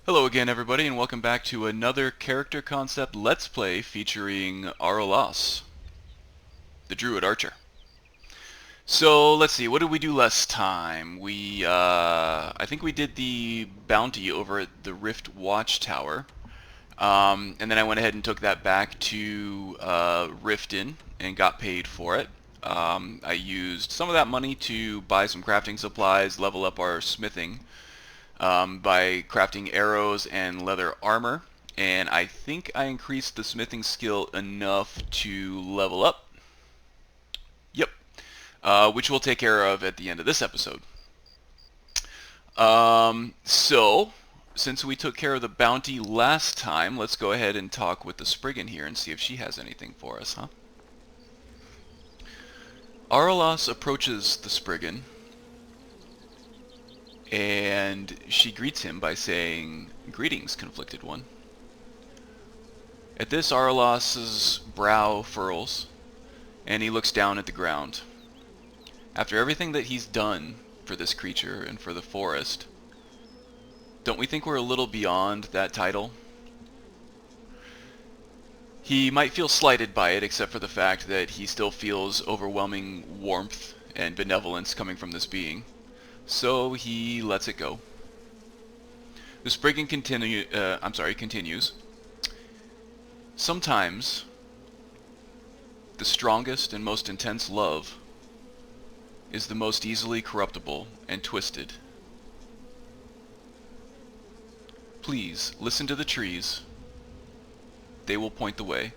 Hello again everybody and welcome back to another character concept Let's Play featuring Araelas, the Druid Archer. So let's see, what did we do last time? I think we did the bounty over at the Rift Watchtower, and then I went ahead and took that back to Riften and got paid for it. I used some of that money to buy some crafting supplies, level up our smithing, by crafting arrows and leather armor, and I think I increased the smithing skill enough to level up. Yep, which we'll take care of at the end of this episode. So, since we took care of the bounty last time, let's go ahead and talk with the Spriggan here and see if she has anything for us, huh? Araelas approaches the Spriggan, and she greets him by saying, "Greetings, conflicted one." At this, Araelas's brow furls, and he looks down at the ground. After everything that he's done for this creature and for the forest, don't we think we're a little beyond that title? He might feel slighted by it, except for the fact that he still feels overwhelming warmth and benevolence coming from this being. So he lets it go. The Spriggan continues. Sometimes, the strongest and most intense love is the most easily corruptible and twisted. Please, listen to the trees. They will point the way.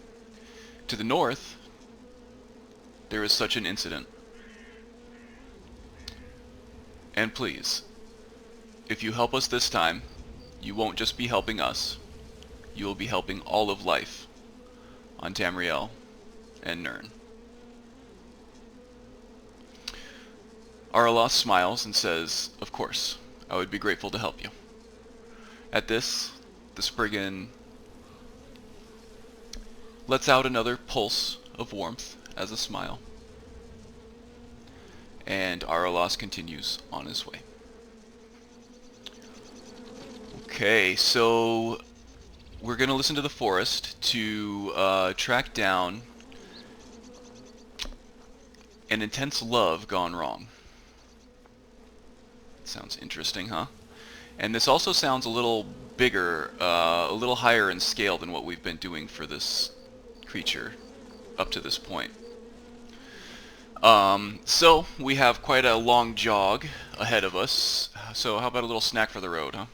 To the north, there is such an incident. And please, if you help us this time, you won't just be helping us. You will be helping all of life on Tamriel and Nirn. Araelas smiles and says, "Of course, I would be grateful to help you." At this, the Spriggan lets out another pulse of warmth as a smile, and Araelas continues on his way. Okay, so we're going to listen to the forest to track down an intense love gone wrong. Sounds interesting, huh? And this also sounds a little bigger, a little higher in scale than what we've been doing for this creature up to this point. So we have quite a long jog ahead of us. So how about a little snack for the road, huh?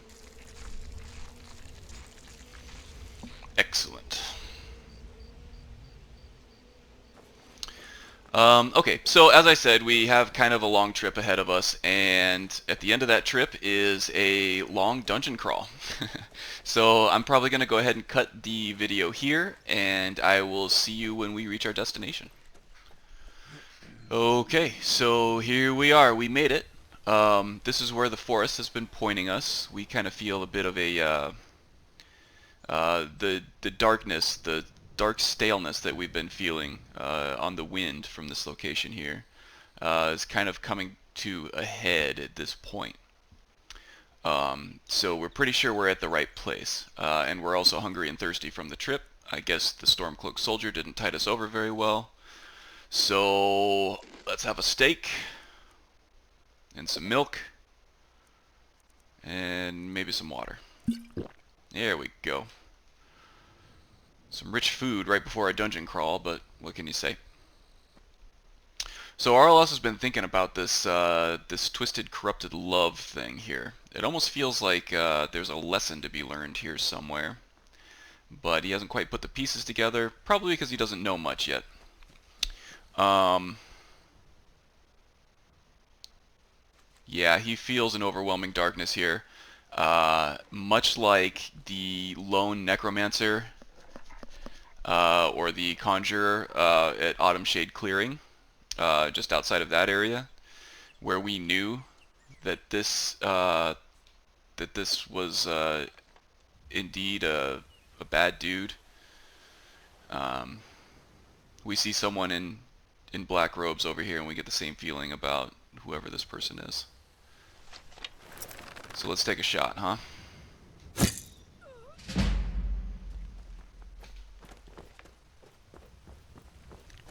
Excellent. Okay, so as I said, we have kind of a long trip ahead of us, and at the end of that trip is a long dungeon crawl. So I'm probably going to go ahead and cut the video here, and I will see you when we reach our destination. Okay, so here we are. We made it. This is where the forest has been pointing us. We kind of feel a bit of a the darkness, the dark staleness that we've been feeling on the wind from this location here is kind of coming to a head at this point. So we're pretty sure we're at the right place, and we're also hungry and thirsty from the trip. I guess the Stormcloaked Soldier didn't tide us over very well. So let's have a steak and some milk and maybe some water. There we go. Some rich food right before a dungeon crawl, but what can you say? So Araelas has been thinking about this this twisted, corrupted love thing here. It almost feels like there's a lesson to be learned here somewhere, but he hasn't quite put the pieces together, probably because he doesn't know much yet. Yeah, he feels an overwhelming darkness here, much like the lone necromancer or the conjurer at Autumn Shade Clearing, just outside of that area, where we knew that this was indeed a bad dude. We see someone in black robes over here, and we get the same feeling about whoever this person is. So let's take a shot, huh?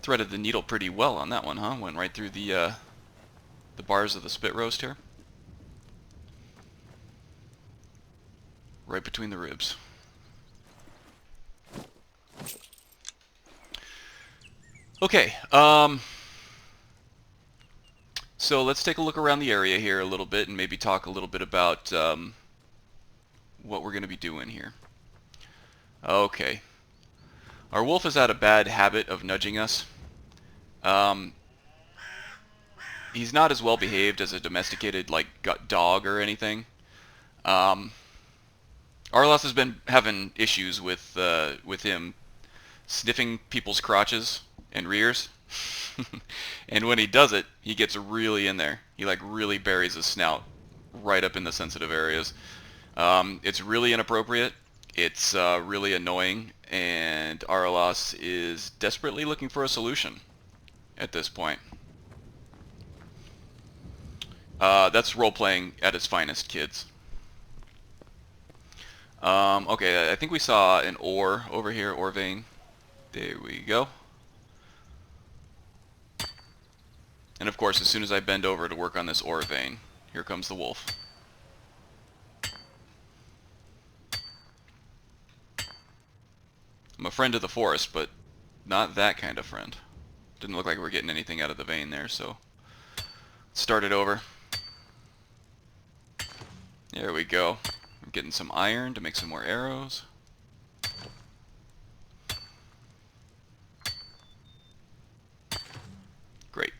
Threaded the needle pretty well on that one, huh? Went right through the bars of the spit roast here. Right between the ribs. Okay, so let's take a look around the area here a little bit and maybe talk a little bit about what we're going to be doing here. Okay. Our wolf has had a bad habit of nudging us. He's not as well behaved as a domesticated like dog or anything. Araelas has been having issues with him sniffing people's crotches and rears. And when he does it, he gets really in there. He like really buries his snout right up in the sensitive areas. It's really inappropriate. It's really annoying, and Araelas is desperately looking for a solution at this point. That's role-playing at its finest, kids. Okay, I think we saw an ore over here, ore vein. There we go. And of course, as soon as I bend over to work on this ore vein, here comes the wolf. I'm a friend of the forest, but not that kind of friend. Didn't look like we were getting anything out of the vein there, so start it over. There we go. I'm getting some iron to make some more arrows. Great.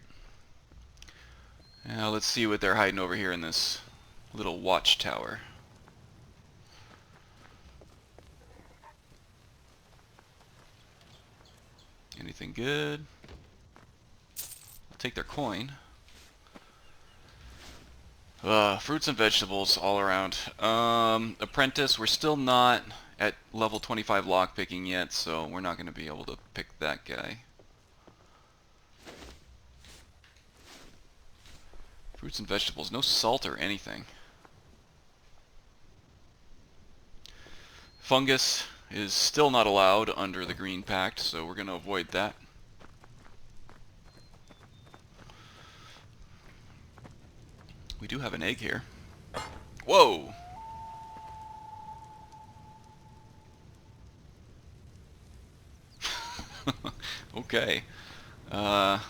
Now let's see what they're hiding over here in this little watchtower. Anything good? I'll take their coin. Fruits and vegetables all around. Apprentice, we're still not at level 25 lockpicking yet, so we're not going to be able to pick that guy. Fruits and vegetables, no salt or anything. Fungus is still not allowed under the Green Pact, so we're going to avoid that. We do have an egg here. Whoa! Okay. I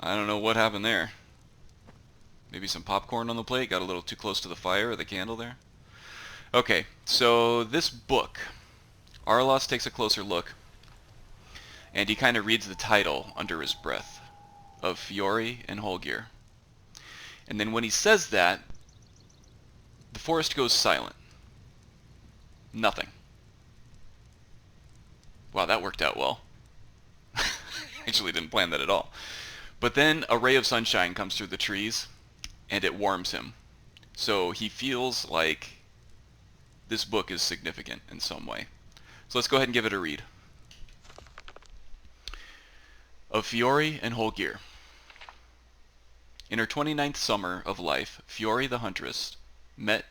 don't know what happened there. Maybe some popcorn on the plate, got a little too close to the fire or the candle there. Okay, so this book, Araelas takes a closer look, and he kind of reads the title under his breath, of Fiori and Holgir. And then when he says that, the forest goes silent. Nothing. Wow, that worked out well. Actually didn't plan that at all. But then a ray of sunshine comes through the trees, and it warms him. So he feels like this book is significant in some way. So let's go ahead and give it a read. Of Fiori and Holgir. In her 29th summer of life, Fiori the huntress met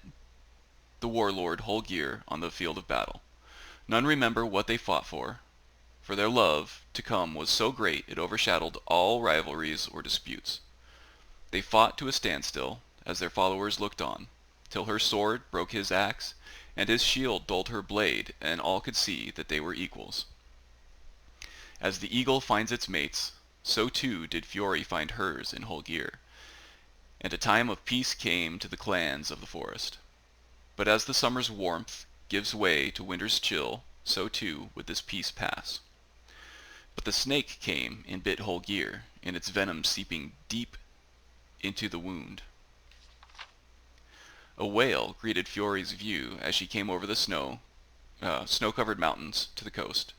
the warlord Holgir on the field of battle. None remember what they fought for their love to come was so great it overshadowed all rivalries or disputes. They fought to a standstill, as their followers looked on, till her sword broke his axe, and his shield dulled her blade, and all could see that they were equals. As the eagle finds its mates, so too did Fiori find hers in Holgir, and a time of peace came to the clans of the forest. But as the summer's warmth gives way to winter's chill, so too would this peace pass. But the snake came and bit Holgir, and its venom seeping deep into the wound. A whale greeted Fiori's view as she came over the snow-covered mountains to the coast.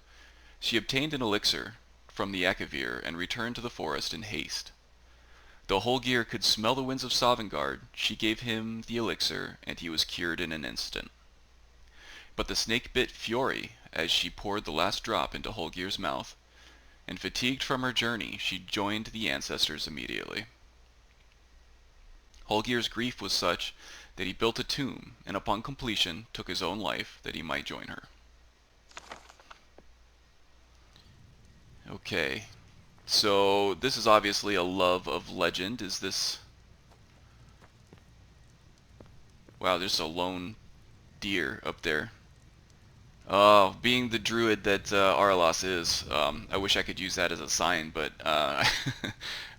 She obtained an elixir from the Akavir and returned to the forest in haste. Though Holgir could smell the winds of Sovngarde, she gave him the elixir, and he was cured in an instant. But the snake bit Fiori as she poured the last drop into Holgir's mouth, and fatigued from her journey, she joined the ancestors immediately. Holgir's grief was such that he built a tomb, and upon completion took his own life that he might join her. Okay. So this is obviously a love of legend. Is this... Wow, there's a lone deer up there. Oh, being the druid that Araelas is, I wish I could use that as a sign, but I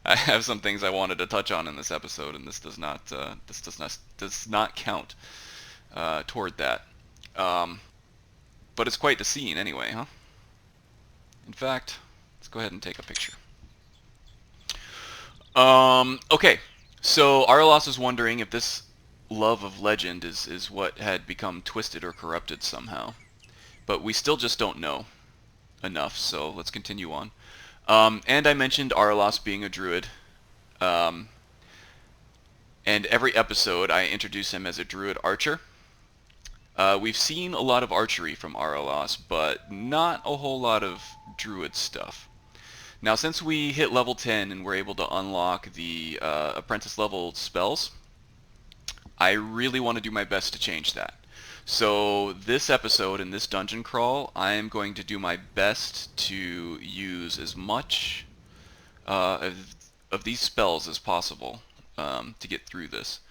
have some things I wanted to touch on in this episode, and this does not count toward that. But it's quite the scene anyway, huh? In fact, let's go ahead and take a picture. Okay, so Araelas is wondering if this love of legend is what had become twisted or corrupted somehow. But we still just don't know enough, so let's continue on. And I mentioned Araelas being a druid. And every episode I introduce him as a druid archer. We've seen a lot of archery from Araelas, but not a whole lot of druid stuff. Now, since we hit level 10 and we're able to unlock the apprentice level spells, I really want to do my best to change that. So this episode in this dungeon crawl, I am going to do my best to use as much of these spells as possible to get through this.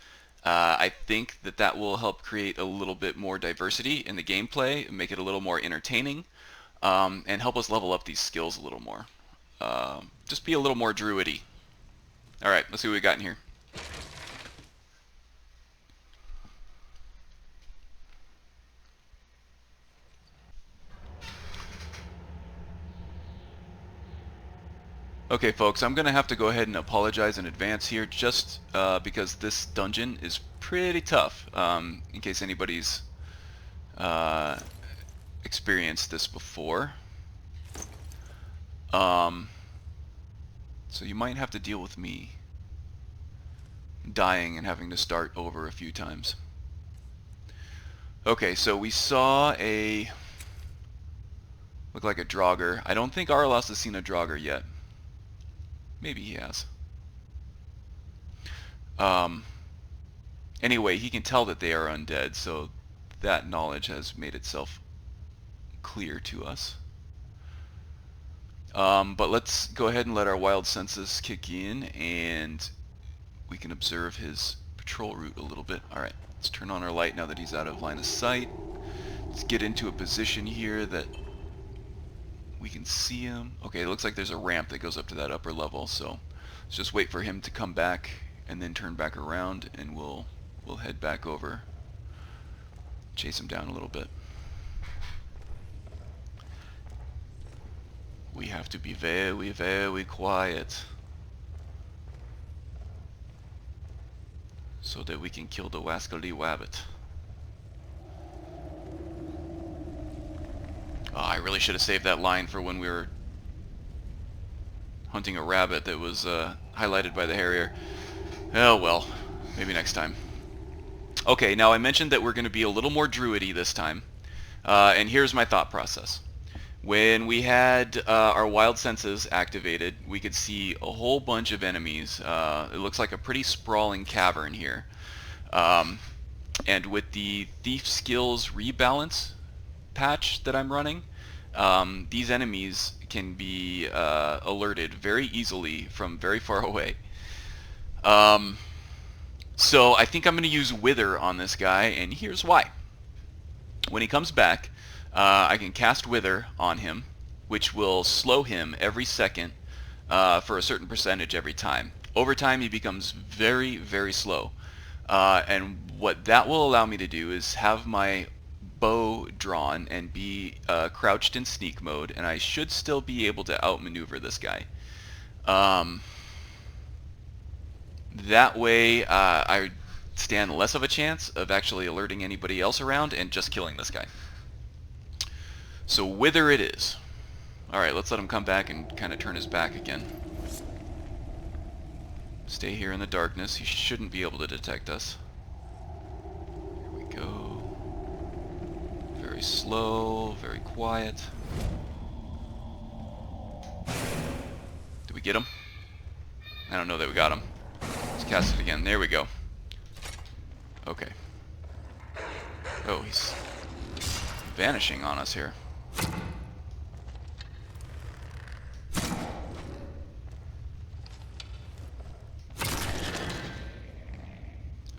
I think that that will help create a little bit more diversity in the gameplay, make it a little more entertaining, and help us level up these skills a little more. Just be a little more druidy. Alright, let's see what we got in here. Okay folks, I'm going to have to go ahead and apologize in advance here just because this dungeon is pretty tough, in case anybody's experienced this before. So you might have to deal with me dying and having to start over a few times. Okay, so we saw a... look like a Draugr. I don't think Araelas has seen a Draugr yet. Maybe he has. Anyway, he can tell that they are undead, so that knowledge has made itself clear to us. But let's go ahead and let our wild senses kick in, and we can observe his patrol route a little bit. Alright, let's turn on our light now that he's out of line of sight. Let's get into a position here that we can see him. Okay, it looks like there's a ramp that goes up to that upper level, so let's just wait for him to come back and then turn back around, and we'll head back over. Chase him down a little bit. We have to be very, very quiet so that we can kill the wascally wabbit. Oh, I really should have saved that line for when we were hunting a rabbit that was highlighted by the Harrier. Oh well, maybe next time. Okay, now I mentioned that we're going to be a little more druidy this time, and here's my thought process. When we had our wild senses activated, we could see a whole bunch of enemies. It looks like a pretty sprawling cavern here. And with the thief skills rebalance patch that I'm running, these enemies can be alerted very easily from very far away. So I think I'm going to use Wither on this guy, and here's why. When he comes back, I can cast Wither on him, which will slow him every second for a certain percentage every time. Over time, he becomes very, very slow. And what that will allow me to do is have my bow drawn and be crouched in sneak mode, and I should still be able to outmaneuver this guy. That way, I stand less of a chance of actually alerting anybody else around and just killing this guy. So Wither it is. Alright, let's let him come back and kind of turn his back again. Stay here in the darkness. He shouldn't be able to detect us. Here we go. Very slow, very quiet. Did we get him? I don't know that we got him. Let's cast it again. There we go. Okay. Oh, he's vanishing on us here.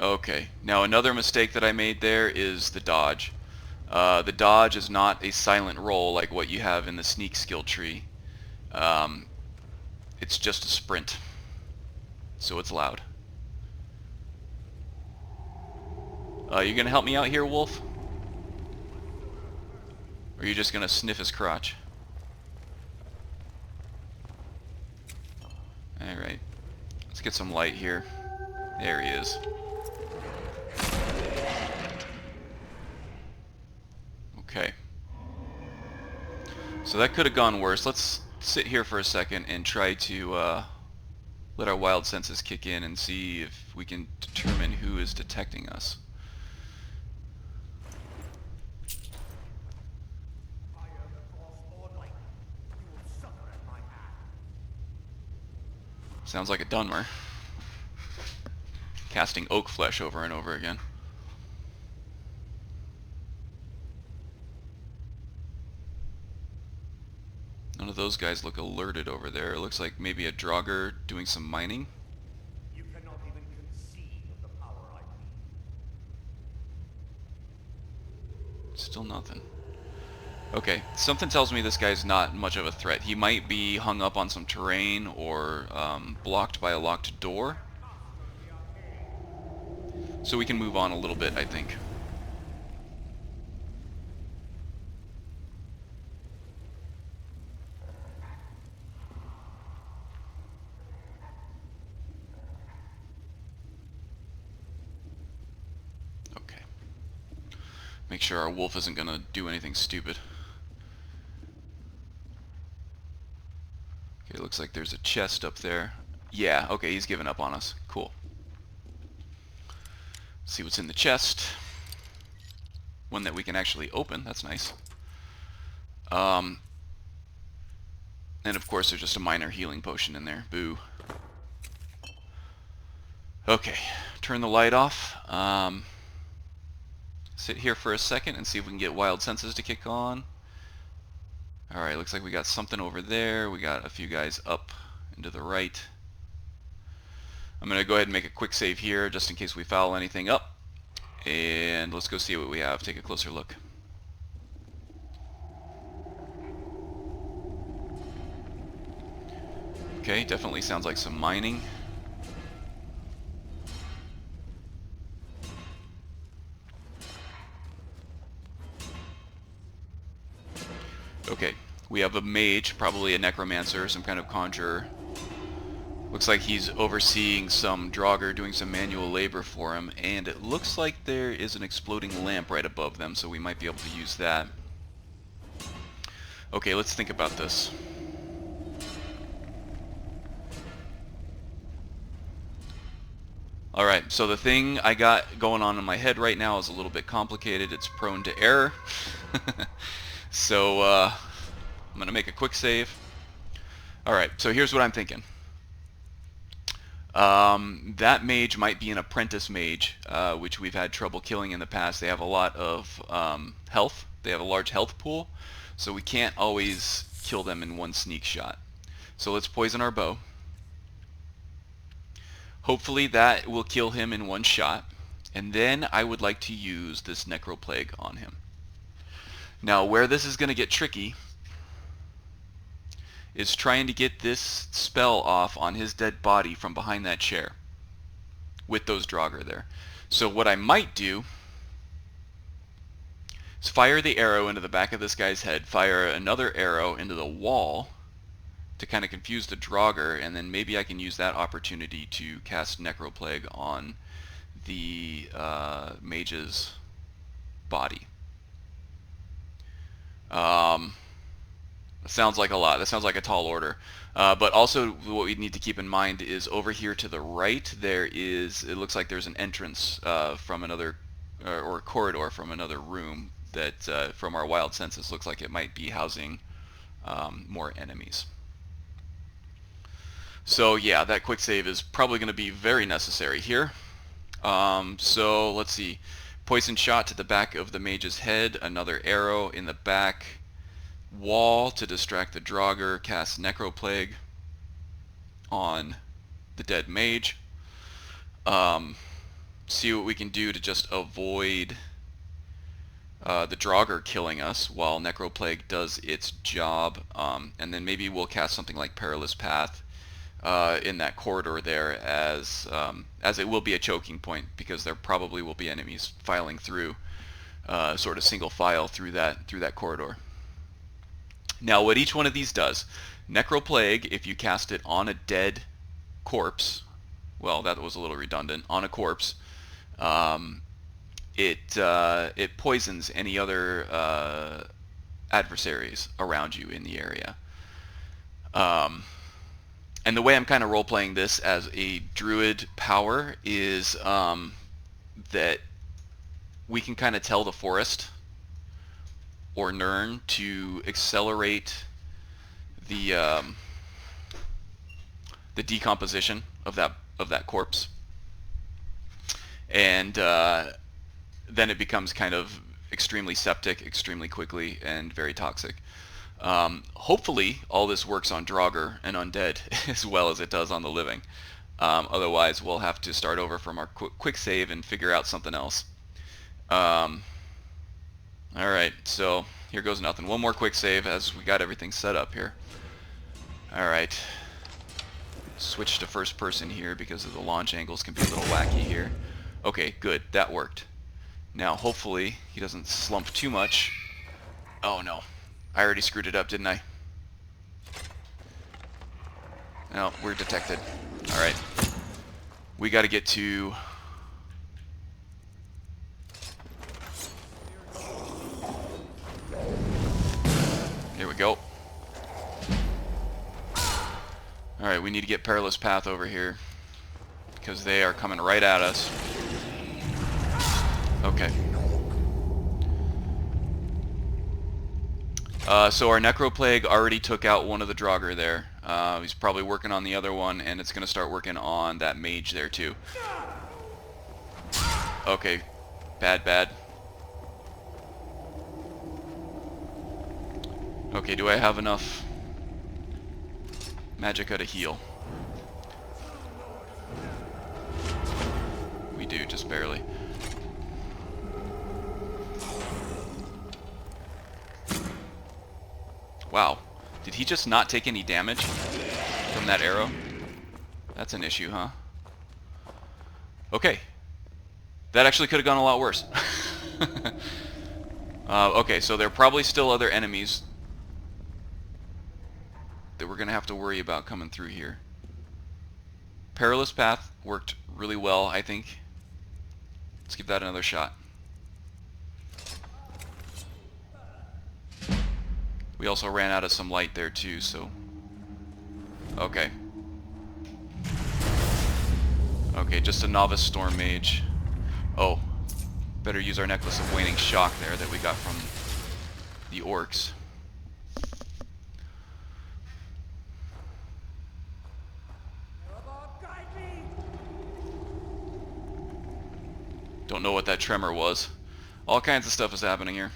Okay, now another mistake that I made there is the dodge. The dodge is not a silent roll like what you have in the sneak skill tree. It's just a sprint, so it's loud. You gonna help me out here, Wolf? Or are you just gonna sniff his crotch? Alright. Let's get some light here. There he is. Okay. So that could have gone worse. Let's sit here for a second and try to let our wild senses kick in and see if we can determine who is detecting us. Sounds like a Dunmer. Casting oak flesh over and over again. None of those guys look alerted over there. It looks like maybe a Draugr doing some mining. You cannot even conceive of the power I wield. Still nothing. Okay, something tells me this guy's not much of a threat. He might be hung up on some terrain or blocked by a locked door. So we can move on a little bit, I think. Okay. Make sure our wolf isn't gonna do anything stupid. Okay, looks like there's a chest up there. Yeah, okay, he's given up on us. Cool. See what's in the chest. One that we can actually open. That's nice. And of course there's just a minor healing potion in there. Boo. Okay, turn the light off. Sit here for a second and see if we can get wild senses to kick on. Alright, looks like we got something over there. We got a few guys up and to the right. I'm going to go ahead and make a quick save here just in case we foul anything up. And let's go see what we have. Take a closer look. Okay, definitely sounds like some mining. Okay, we have a mage, probably a necromancer, some kind of conjurer. Looks like he's overseeing some Draugr doing some manual labor for him, and it looks like there is an exploding lamp right above them, so we might be able to use that. Okay, let's think about this. Alright, so the thing I got going on in my head right now is a little bit complicated. It's prone to error. So, I'm going to make a quick save. Alright, so here's what I'm thinking. That mage might be an apprentice mage, which we've had trouble killing in the past. They have a lot of health. They have a large health pool, so we can't always kill them in one sneak shot. So let's poison our bow. Hopefully that will kill him in one shot, and then I would like to use this Necroplague on him. Now, where this is going to get tricky is trying to get this spell off on his dead body from behind that chair with those Draugr there. So what I might do is fire the arrow into the back of this guy's head, fire another arrow into the wall to kind of confuse the Draugr, and then maybe I can use that opportunity to cast Necroplague on the mage's body. That sounds like a lot. That sounds like a tall order. But also what we need to keep in mind is over here to the right there is, it looks like there's an entrance from another, or a corridor from another room that from our wild senses looks like it might be housing more enemies. So yeah, that quick save is probably going to be very necessary here. So let's see. Poison shot to the back of the mage's head, another arrow in the back, wall to distract the Draugr, cast Necroplague on the dead mage. So see what we can do to just avoid the Draugr killing us while Necroplague does its job, and then maybe we'll cast something like Perilous Path in that corridor there, as it will be a choking point, because there probably will be enemies filing through, sort of single file through that corridor. Now, what each one of these does, Necroplague, if you cast it on a dead corpse, well, that was a little redundant, on a corpse, it poisons any other adversaries around you in the area. And the way I'm kind of role-playing this as a Druid power is that we can kind of tell the forest or Nirn to accelerate the decomposition of that corpse, and then it becomes kind of extremely septic, extremely quickly, and very toxic. Hopefully, all this works on Draugr and Undead as well as it does on the living. Otherwise, we'll have to start over from our quick save and figure out something else. Alright, so here goes nothing. One more quick save as we got everything set up here. Alright. Switch to first person here because of the launch angles can be a little wacky here. Okay, good. That worked. Now, hopefully, he doesn't slump too much. Oh, no. I already screwed it up, didn't I? No, we're detected. Alright. We got to get to... Here we go. Alright, we need to get Perilous Path over here, because they are coming right at us. Okay. So our Necroplague already took out one of the Draugr there. He's probably working on the other one, and it's going to start working on that mage there too. Okay. Bad. Okay, do I have enough magicka to heal? We do, just barely. Wow. Did he just not take any damage from that arrow? That's an issue, huh? Okay. That actually could have gone a lot worse. Okay, so there are probably still other enemies that we're going to have to worry about coming through here. Perilous Path worked really well, I think. Let's give that another shot. We also ran out of some light there too, so... Okay. Okay, just a novice storm mage. Oh, better use our necklace of waning shock there that we got from the orcs. Don't know what that tremor was. All kinds of stuff is happening here.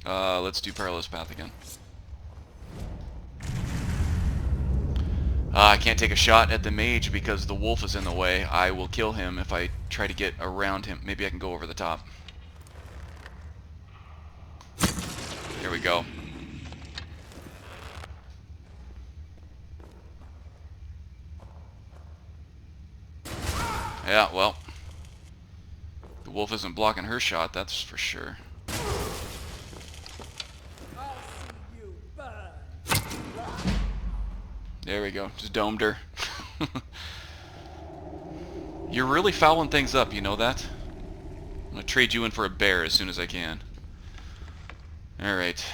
Let's do Perilous Path again. I can't take a shot at the mage because the wolf is in the way. I will kill him if I try to get around him. Maybe I can go over the top. Here we go. Yeah, well. The wolf isn't blocking her shot, that's for sure. There we go. Just domed her. You're really fouling things up, you know that? I'm going to trade you in for a bear as soon as I can. Alright.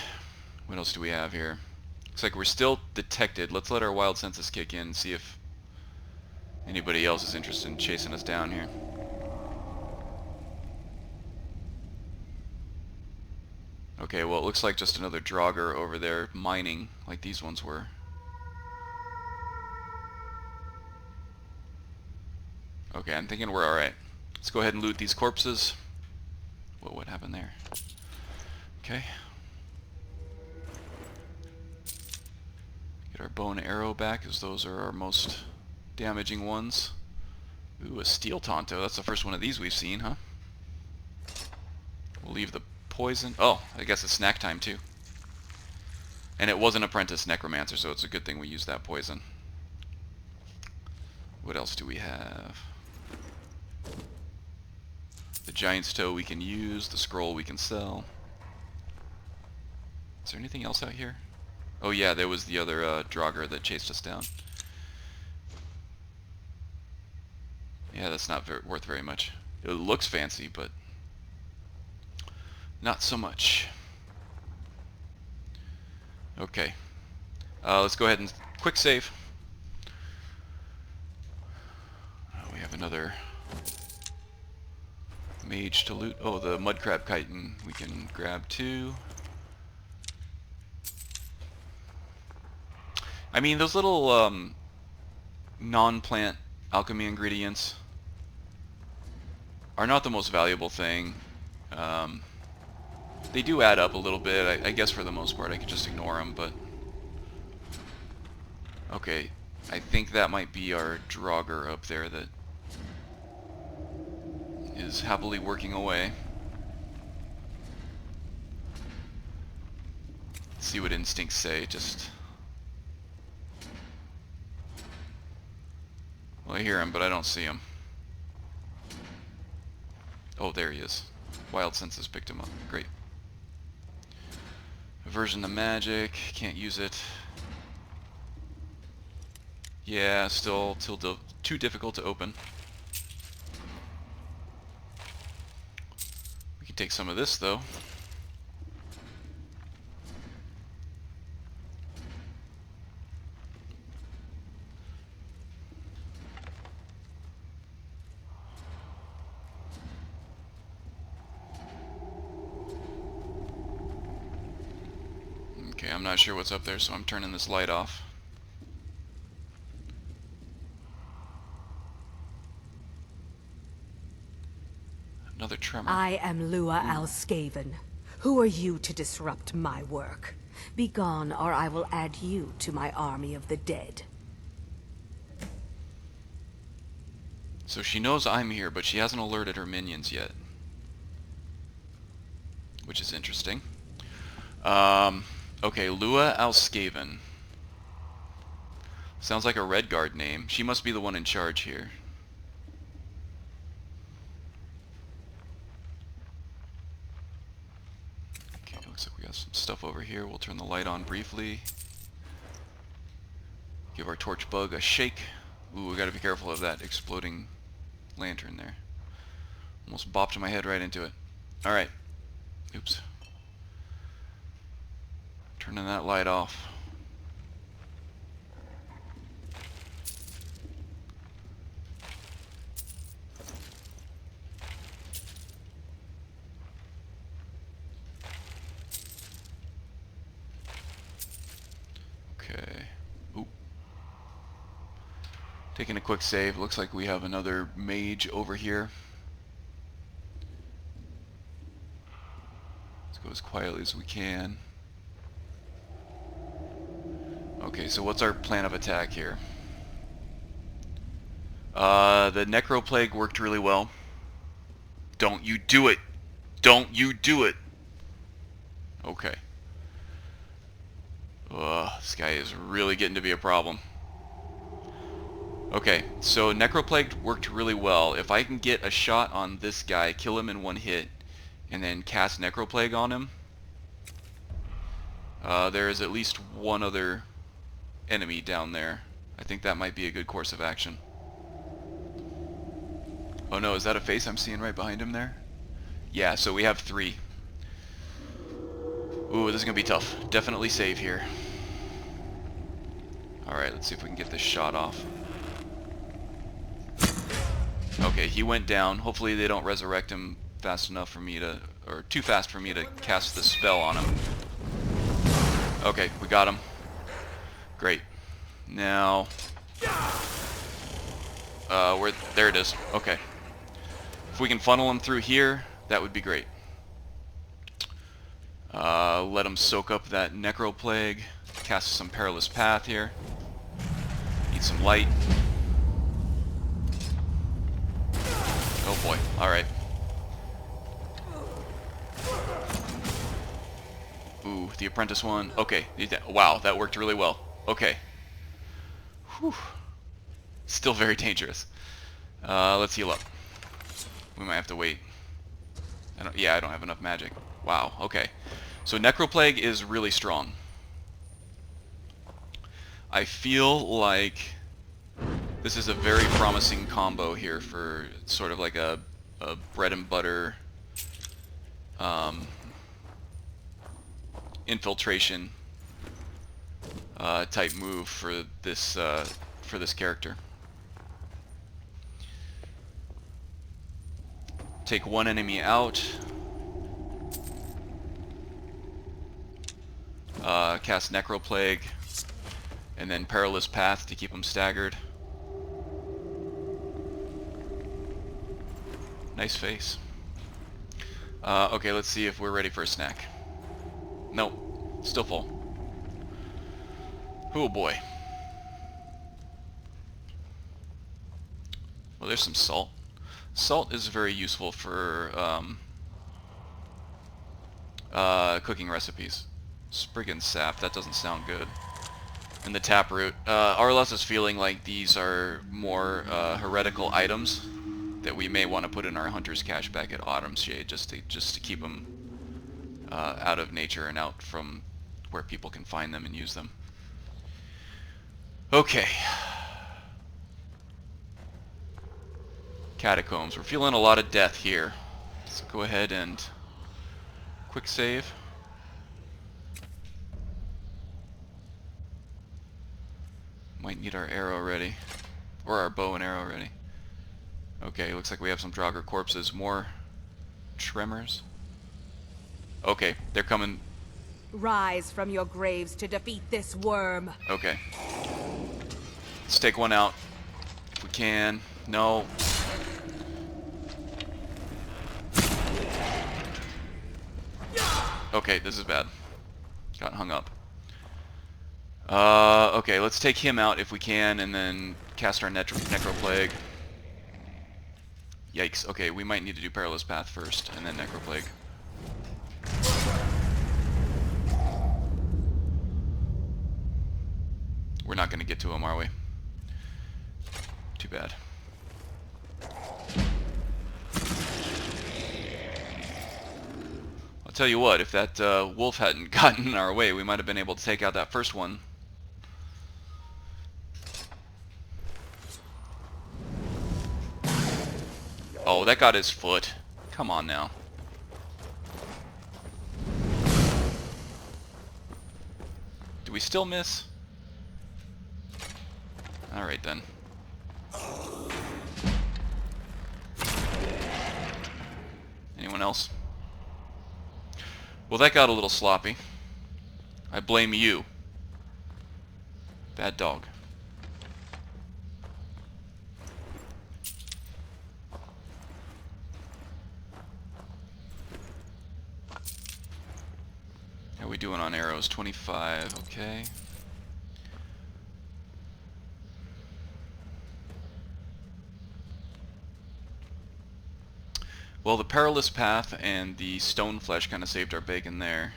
What else do we have here? Looks like we're still detected. Let's let our wild senses kick in and see if anybody else is interested in chasing us down here. Okay, well it looks like just another Draugr over there mining like these ones were. Okay, I'm thinking we're alright. Let's go ahead and loot these corpses. What happened there? Okay. Get our bow and arrow back, as those are our most damaging ones. Ooh, a steel Tonto. That's the first one of these we've seen, huh? We'll leave the poison. Oh, I guess it's snack time too. And it was an apprentice necromancer, so it's a good thing we used that poison. What else do we have? The giant's toe we can use. The scroll we can sell. Is there anything else out here? Oh yeah, there was the other Draugr that chased us down. Yeah, that's not worth very much. It looks fancy, but not so much. Okay. Let's go ahead and quick save. We have another mage to loot. Oh, the mudcrab chitin we can grab too. I mean, those little non-plant alchemy ingredients are not the most valuable thing. They do add up a little bit. I guess for the most part I could just ignore them, but... Okay, I think that might be our Draugr up there that is happily working away. Let's see what instincts say, just... Well, I hear him, but I don't see him. Oh, there he is. Wild senses picked him up. Great. Aversion to magic. Can't use it. Yeah, still too difficult to open. We can take some of this, though. Okay, I'm not sure what's up there, so I'm turning this light off. Another tremor. I am Lua Alskaven. Who are you to disrupt my work? Begone, or I will add you to my army of the dead. So she knows I'm here, but she hasn't alerted her minions yet. Which is interesting. Okay, Lua Alskaven. Sounds like a Redguard name. She must be the one in charge here. Okay, looks like we got some stuff over here. We'll turn the light on briefly. Give our torch bug a shake. Ooh, we gotta be careful of that exploding lantern there. Almost bopped my head right into it. Alright. Oops. Turning that light off. Okay. Oop. Taking a quick save. Looks like we have another mage over here. Let's go as quietly as we can. Okay, so what's our plan of attack here? The Necroplague worked really well. Don't you do it! Don't you do it! Okay. This guy is really getting to be a problem. Okay, so Necroplague worked really well. If I can get a shot on this guy, kill him in one hit, and then cast Necroplague on him, there is at least one other enemy down there. I think that might be a good course of action. Oh no, is that a face I'm seeing right behind him there? Yeah, so we have 3. Ooh, this is gonna be tough. Definitely save here. Alright, let's see if we can get this shot off. Okay, he went down. Hopefully they don't resurrect him fast enough for me to, or too fast for me to cast the spell on him. Okay, we got him. Great. Now, there it is. Okay. If we can funnel him through here, that would be great. Let him soak up that Necroplague. Cast some Perilous Path here. Need some light. boy. Alright. Ooh, the apprentice one. Okay. Wow, that worked really well. Okay. Whew. Still very dangerous. Let's heal up. We might have to wait. I don't have enough magic. Wow, okay. So Necroplague is really strong. I feel like this is a very promising combo here for sort of like a bread and butter infiltration type move for this character. Take one enemy out. Cast Necroplague. And then Perilous Path to keep them staggered. Nice face. Okay, let's see if we're ready for a snack. Nope. Still full. Oh boy. Well, there's some salt. Salt is very useful for cooking recipes. Spriggan sap, that doesn't sound good. And the taproot. Araelas is feeling like these are more heretical items that we may want to put in our hunter's cache back at Autumn Shade, just to keep them out of nature and out from where people can find them and use them. Okay. Catacombs. We're feeling a lot of death here. Let's go ahead and quick save. Might need our arrow ready. Or our bow and arrow ready. Okay, looks like we have some Draugr corpses. More tremors. Okay, they're coming. Rise from your graves to defeat this worm. Okay. Let's take one out. If we can. No. Okay, this is bad. Got hung up. Okay, let's take him out if we can, and then cast our Necroplague. Yikes. Okay, we might need to do Perilous Path first, and then Necroplague. We're not going to get to him, are we? Too bad. I'll tell you what, if that wolf hadn't gotten in our way, we might have been able to take out that first one. Oh, that got his foot. Come on now. Do we still miss? Alright then. Anyone else? Well, that got a little sloppy. I blame you. Bad dog. How are we doing on arrows? 25, okay. Well, the Perilous Path and the Stone Flesh kind of saved our bacon there.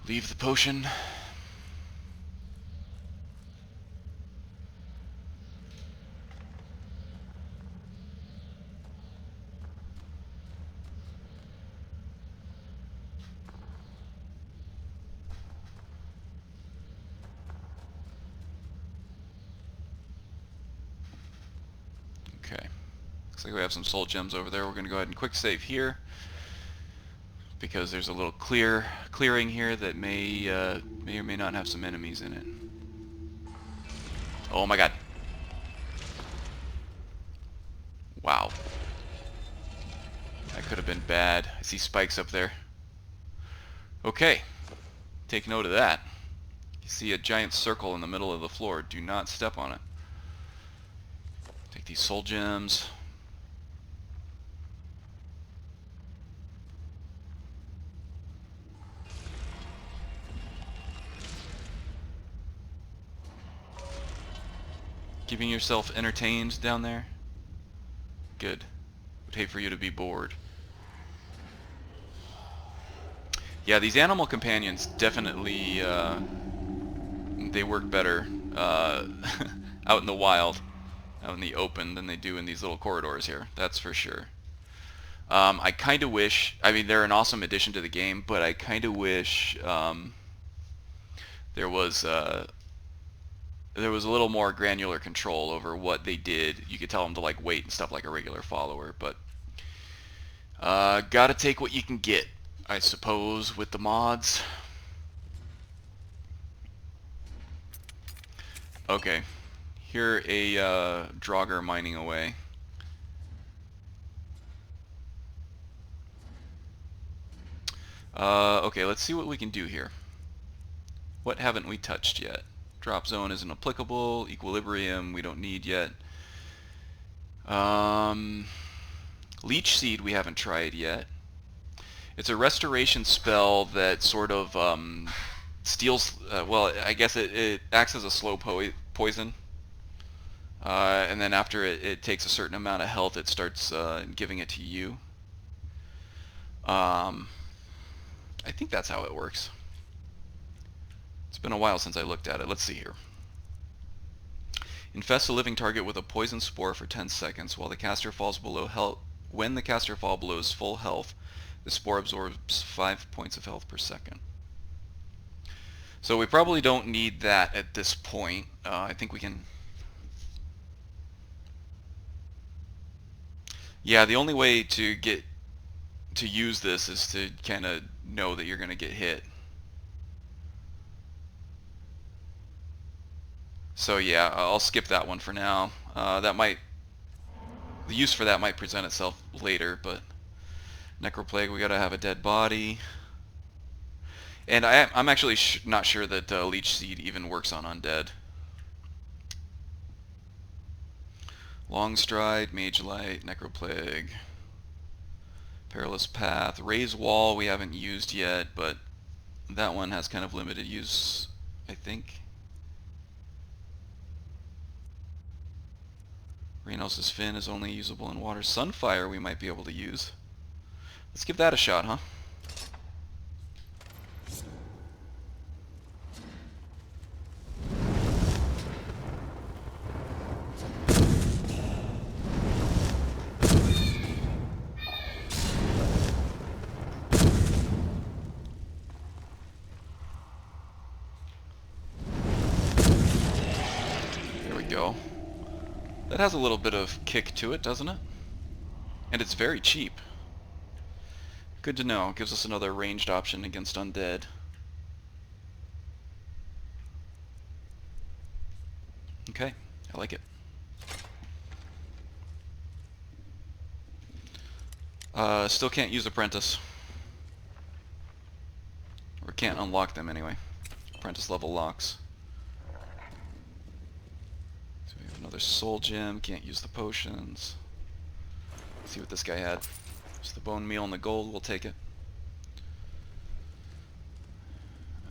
Leave the potion. Okay. Looks like we have some soul gems over there. We're going to go ahead and quick save here, because there's a little clearing here that may or may not have some enemies in it. Oh my god. Wow. That could have been bad. I see spikes up there. Okay. Take note of that. You see a giant circle in the middle of the floor. Do not step on it. Take these soul gems. Keeping yourself entertained down there? Good. Would hate for you to be bored. Yeah, these animal companions definitely, they work better out in the wild, out in the open, than they do in these little corridors here. That's for sure. I kind of wish, I mean, they're an awesome addition to the game, but I kind of wish there was there was a little more granular control over what they did. You could tell them to like wait and stuff like a regular follower, but gotta take what you can get, I suppose, with the mods. Okay, here a Draugr mining away. Okay, let's see what we can do here. What haven't we touched yet? Drop zone isn't applicable. Equilibrium we don't need yet. Leech Seed we haven't tried yet. It's a restoration spell that sort of steals, well, I guess it acts as a slow poison. And then after it takes a certain amount of health, it starts giving it to you. I think that's how it works. It's been a while since I looked at it. Let's see here. Infest a living target with a poison spore for 10 seconds while the caster falls below health. When the caster falls below his full health, the spore absorbs 5 points of health per second. So we probably don't need that at this point. I think we can... Yeah, the only way to use this is to kind of know that you're going to get hit. So yeah, I'll skip that one for now. The use for that might present itself later, but Necroplague, we gotta have a dead body. And I'm actually not sure that Leech Seed even works on undead. Long Stride, Mage Light, Necroplague, Perilous Path, Raise Wall we haven't used yet, but that one has kind of limited use, I think. Reynos' Fin is only usable in water. Sunfire we might be able to use. Let's give that a shot, huh? There we go. That has a little bit of kick to it, doesn't it? And it's very cheap. Good to know. Gives us another ranged option against undead. Okay, I like it. Still can't use Apprentice. Or can't unlock them anyway. Apprentice level locks. So we have another soul gem, can't use the potions. Let's see what this guy had. Just the bone meal and the gold, we'll take it.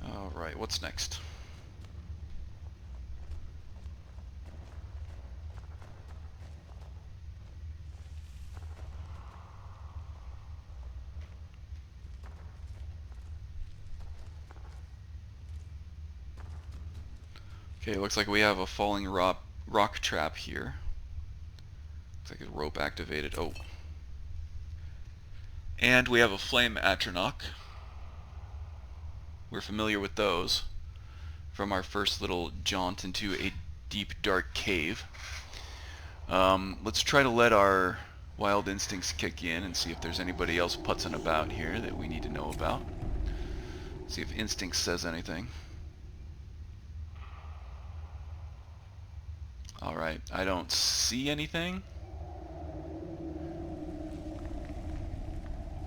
Alright, what's next? Okay, looks like we have a falling rock trap here. Looks like a rope activated. Oh. And we have a flame Atronach. We're familiar with those from our first little jaunt into a deep dark cave. Let's try to let our wild instincts kick in and see if there's anybody else putzing about here that we need to know about. See if instinct says anything. Alright, I don't see anything.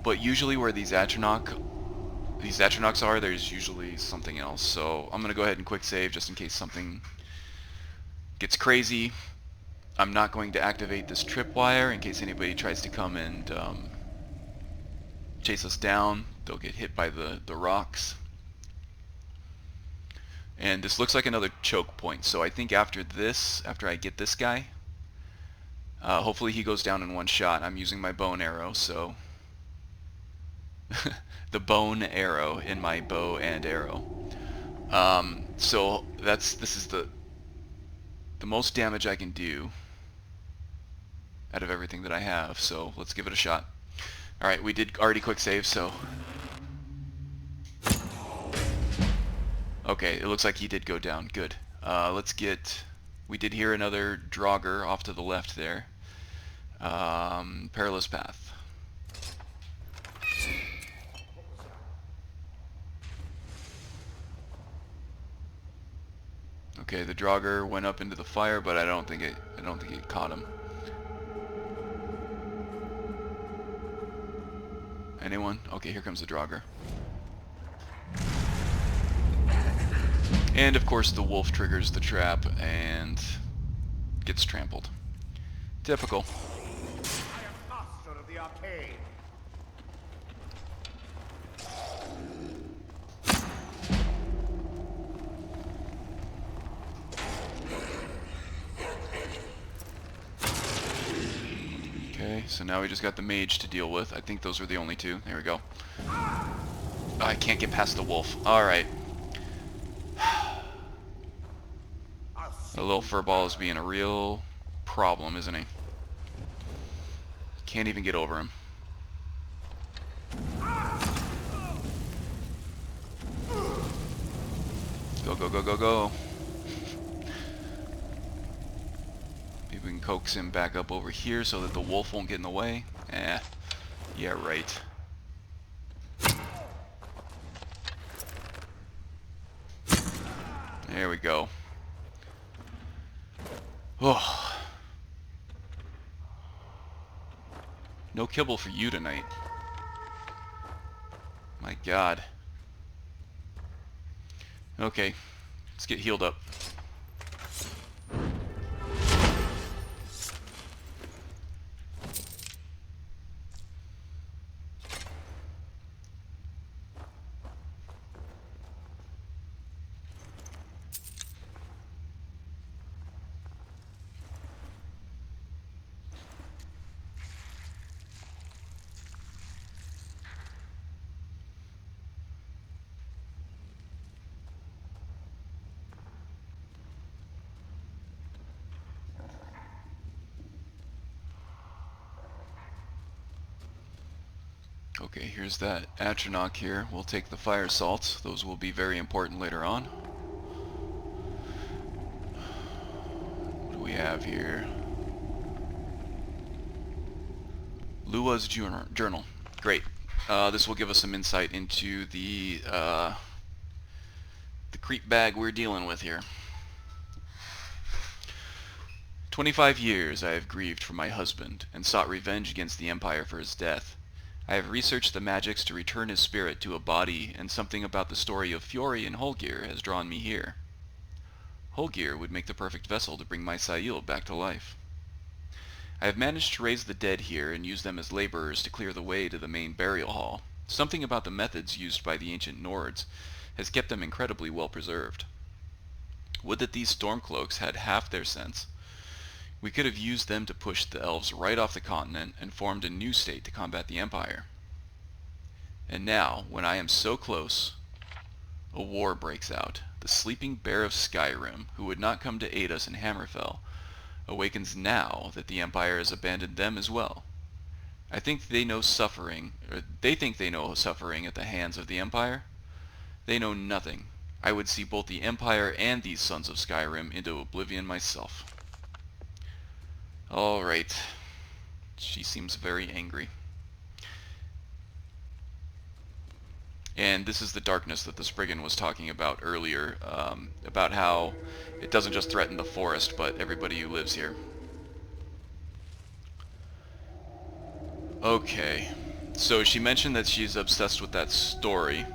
But usually where these Atronachs are, there's usually something else. So I'm going to go ahead and quick save just in case something gets crazy. I'm not going to activate this tripwire in case anybody tries to come and chase us down. They'll get hit by the rocks. And this looks like another choke point, so I think after this, after I get this guy, hopefully he goes down in one shot. I'm using my bow and arrow, so the bone arrow in my bow and arrow. So this is the most damage I can do out of everything that I have, so let's give it a shot. Alright, we did already quick save, so... Okay, it looks like he did go down. Good. Let's get... We did hear another Draugr off to the left there. Perilous path. Okay, the Draugr went up into the fire, but I don't think it caught him. Anyone? Okay, here comes the Draugr. And of course the wolf triggers the trap and gets trampled. Typical. I am master of the arcane. Okay, so now we just got the mage to deal with. I think those were the only two. There we go. Oh, I can't get past the wolf. Alright. The little furball is being a real problem, isn't he? Can't even get over him. Go, go, go, go, go. Maybe we can coax him back up over here so that the wolf won't get in the way. Yeah, right. There we go. Oh. No kibble for you tonight. My God. Okay, let's get healed up. Okay, here's that Atronach here. We'll take the fire salts. Those will be very important later on. What do we have here? Lua's journal. Great. This will give us some insight into the creep bag we're dealing with here. 25 years I have grieved for my husband and sought revenge against the Empire for his death. I have researched the magics to return his spirit to a body, and something about the story of Fiori and Holgir has drawn me here. Holgir would make the perfect vessel to bring my Sail back to life. I have managed to raise the dead here and use them as laborers to clear the way to the main burial hall. Something about the methods used by the ancient Nords has kept them incredibly well preserved. Would that these Stormcloaks had half their sense. We could have used them to push the elves right off the continent and formed a new state to combat the Empire. And now, when I am so close, a war breaks out. The sleeping bear of Skyrim, who would not come to aid us in Hammerfell, awakens now that the Empire has abandoned them as well. I think they know suffering, or they think they know suffering at the hands of the Empire. They know nothing. I would see both the Empire and these sons of Skyrim into oblivion myself. Alright. She seems very angry. And this is the darkness that the Spriggan was talking about earlier, about how it doesn't just threaten the forest, but everybody who lives here. Okay, so she mentioned that she's obsessed with that story.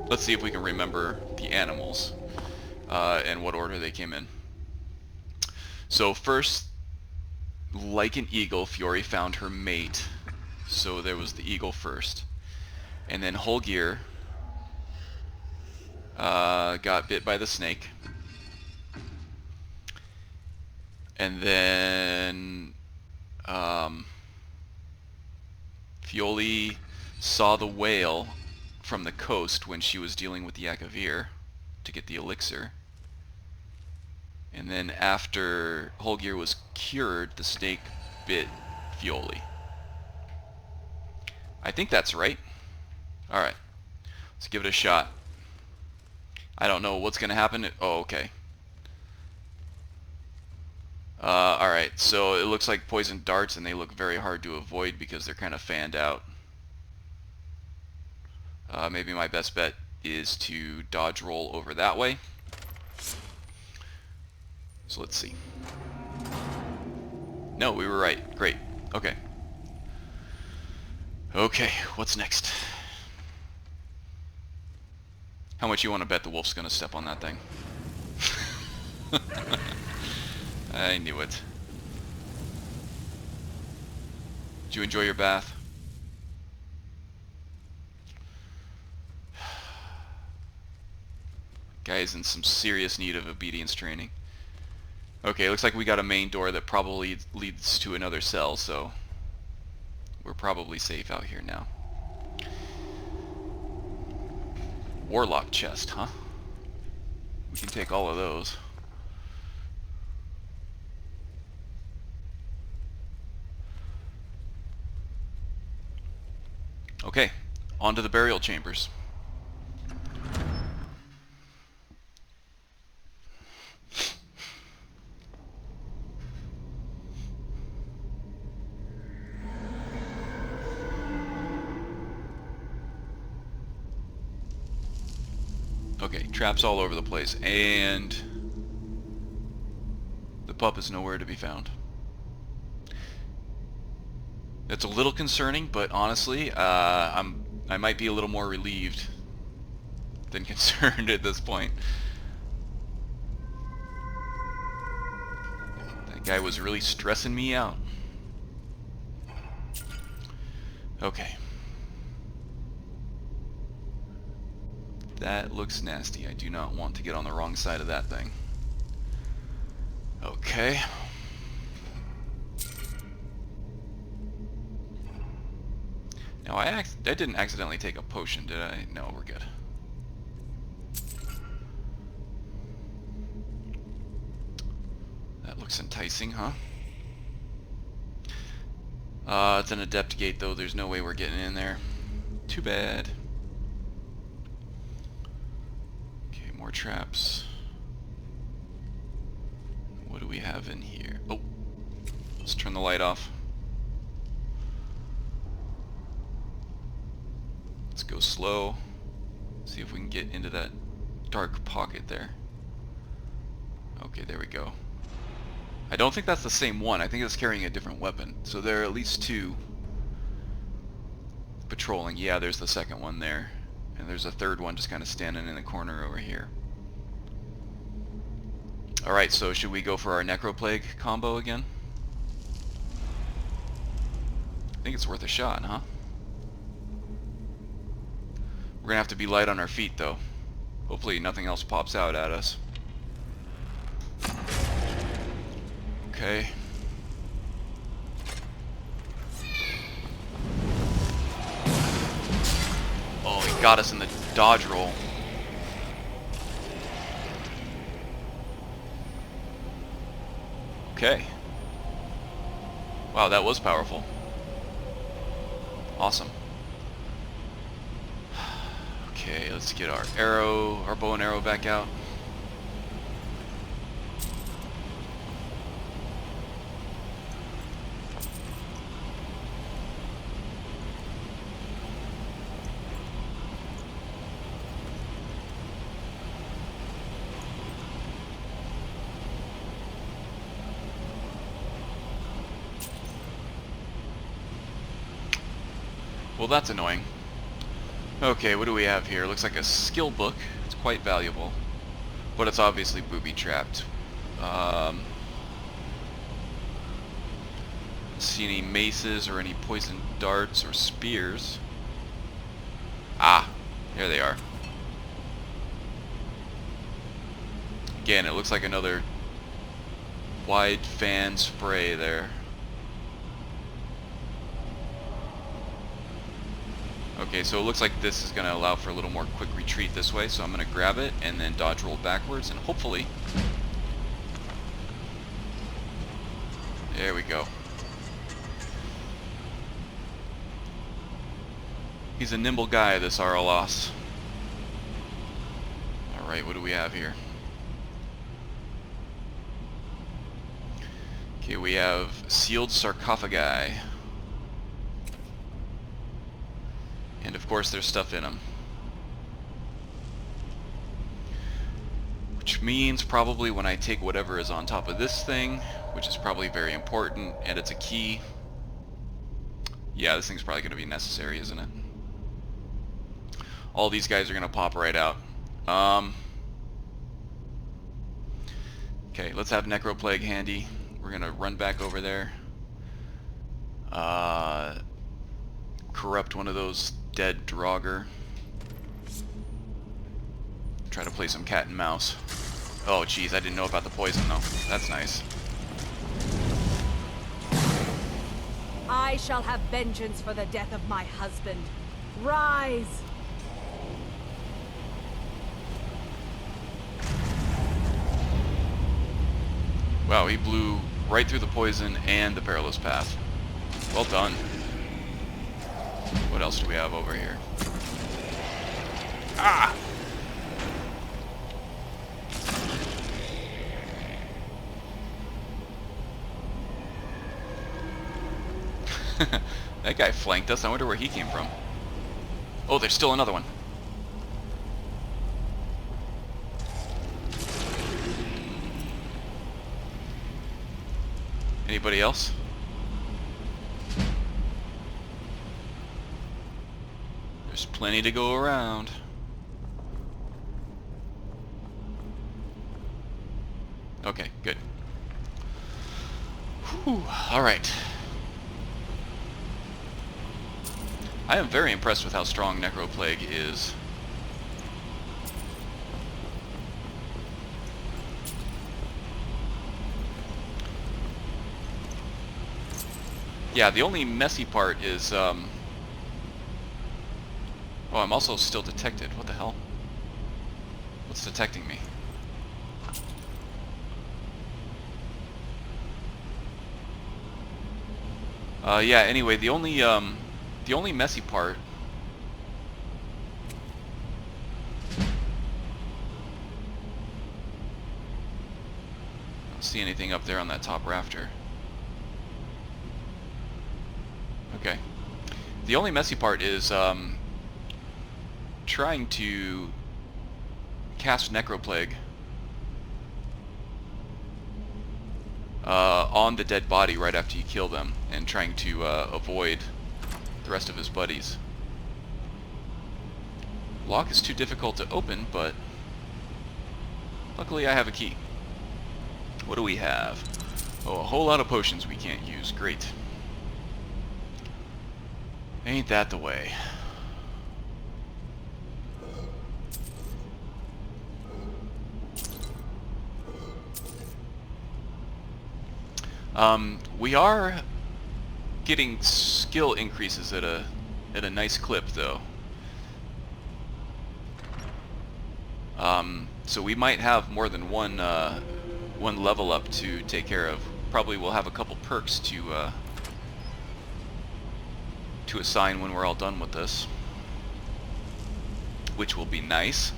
Let's see if we can remember the animals, and what order they came in. So first, like an eagle, Fiori found her mate, so there was the eagle first. And then Holgir got bit by the snake. And then Fioli saw the whale from the coast when she was dealing with the Akavir to get the elixir. And then after Holgir was cured, the snake bit Fioli. I think that's right. Alright. Let's give it a shot. I don't know what's going to happen. Oh, okay. Alright, so it looks like poison darts, and they look very hard to avoid because they're kind of fanned out. Maybe my best bet is to dodge roll over that way. So let's see. No, we were right. Great. Okay. Okay, what's next? How much you want to bet the wolf's going to step on that thing? I knew it. Did you enjoy your bath? Guy is in some serious need of obedience training. Okay, looks like we got a main door that probably leads to another cell, so we're probably safe out here now. Warlock chest, huh? We can take all of those. Okay, on to the burial chambers. Okay, traps all over the place, and the pup is nowhere to be found. That's a little concerning, but honestly, I might be a little more relieved than concerned at this point. That guy was really stressing me out. Okay. That looks nasty. I do not want to get on the wrong side of that thing. Okay. Now I didn't accidentally take a potion, did I? No, we're good. That looks enticing, huh? It's an adept gate though. There's no way we're getting in there. Too bad. Okay, more traps. What do we have in here? Oh, let's turn the light off. Let's go slow. See if we can get into that dark pocket there. Okay, there we go. I don't think that's the same one. I think it's carrying a different weapon. So there are at least two patrolling. Yeah, there's the second one there. And there's a third one just kind of standing in the corner over here. Alright, so should we go for our Necroplague combo again? I think it's worth a shot, huh? We're gonna have to be light on our feet though. Hopefully nothing else pops out at us. Okay. Oh, he got us in the dodge roll. Okay. Wow, that was powerful. Awesome. Okay, let's get our bow and arrow back out. Well, that's annoying. Okay, what do we have here? Looks like a skill book. It's quite valuable. But it's obviously booby-trapped. See any maces or any poison darts or spears? Ah, here they are. Again, it looks like another wide fan spray there. Okay, so it looks like this is going to allow for a little more quick retreat this way, so I'm going to grab it and then dodge roll backwards, and hopefully... There we go. He's a nimble guy, this Araelas. Alright, what do we have here? Okay, we have sealed sarcophagi. And of course there's stuff in them. Which means probably when I take whatever is on top of this thing, which is probably very important, and it's a key. Yeah, this thing's probably going to be necessary, isn't it? All these guys are going to pop right out. Okay, let's have Necroplague handy. We're going to run back over there. Corrupt one of those dead Draugr. Try to play some cat and mouse. Oh, jeez, I didn't know about the poison, though. That's nice. I shall have vengeance for the death of my husband. Rise! Wow, he blew right through the poison and the perilous path. Well done. What else do we have over here? Ah! That guy flanked us. I wonder where he came from. Oh, there's still another one. Anybody else? There's plenty to go around. Okay, good. Whew, alright. I am very impressed with how strong Necroplague is. Yeah, the only messy part is, oh, I'm also still detected. What the hell? What's detecting me? Yeah, anyway, the only messy part... I don't see anything up there on that top rafter. Okay. The only messy part is trying to cast Necroplague on the dead body right after you kill them, and trying to avoid the rest of his buddies. Lock is too difficult to open, but luckily I have a key. What do we have? Oh, a whole lot of potions we can't use. Great. Ain't that the way? We are getting skill increases at a nice clip, though. So we might have more than one level up to take care of. Probably we'll have a couple perks to assign when we're all done with this, which will be nice.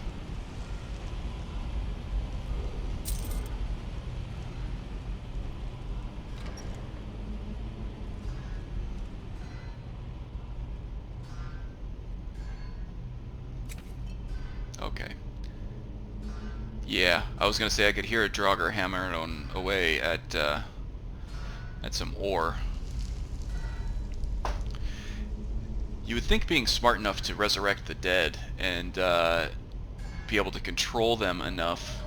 Okay. Yeah, I was gonna say I could hear a Draugr hammering away at some ore. You would think being smart enough to resurrect the dead and be able to control them enough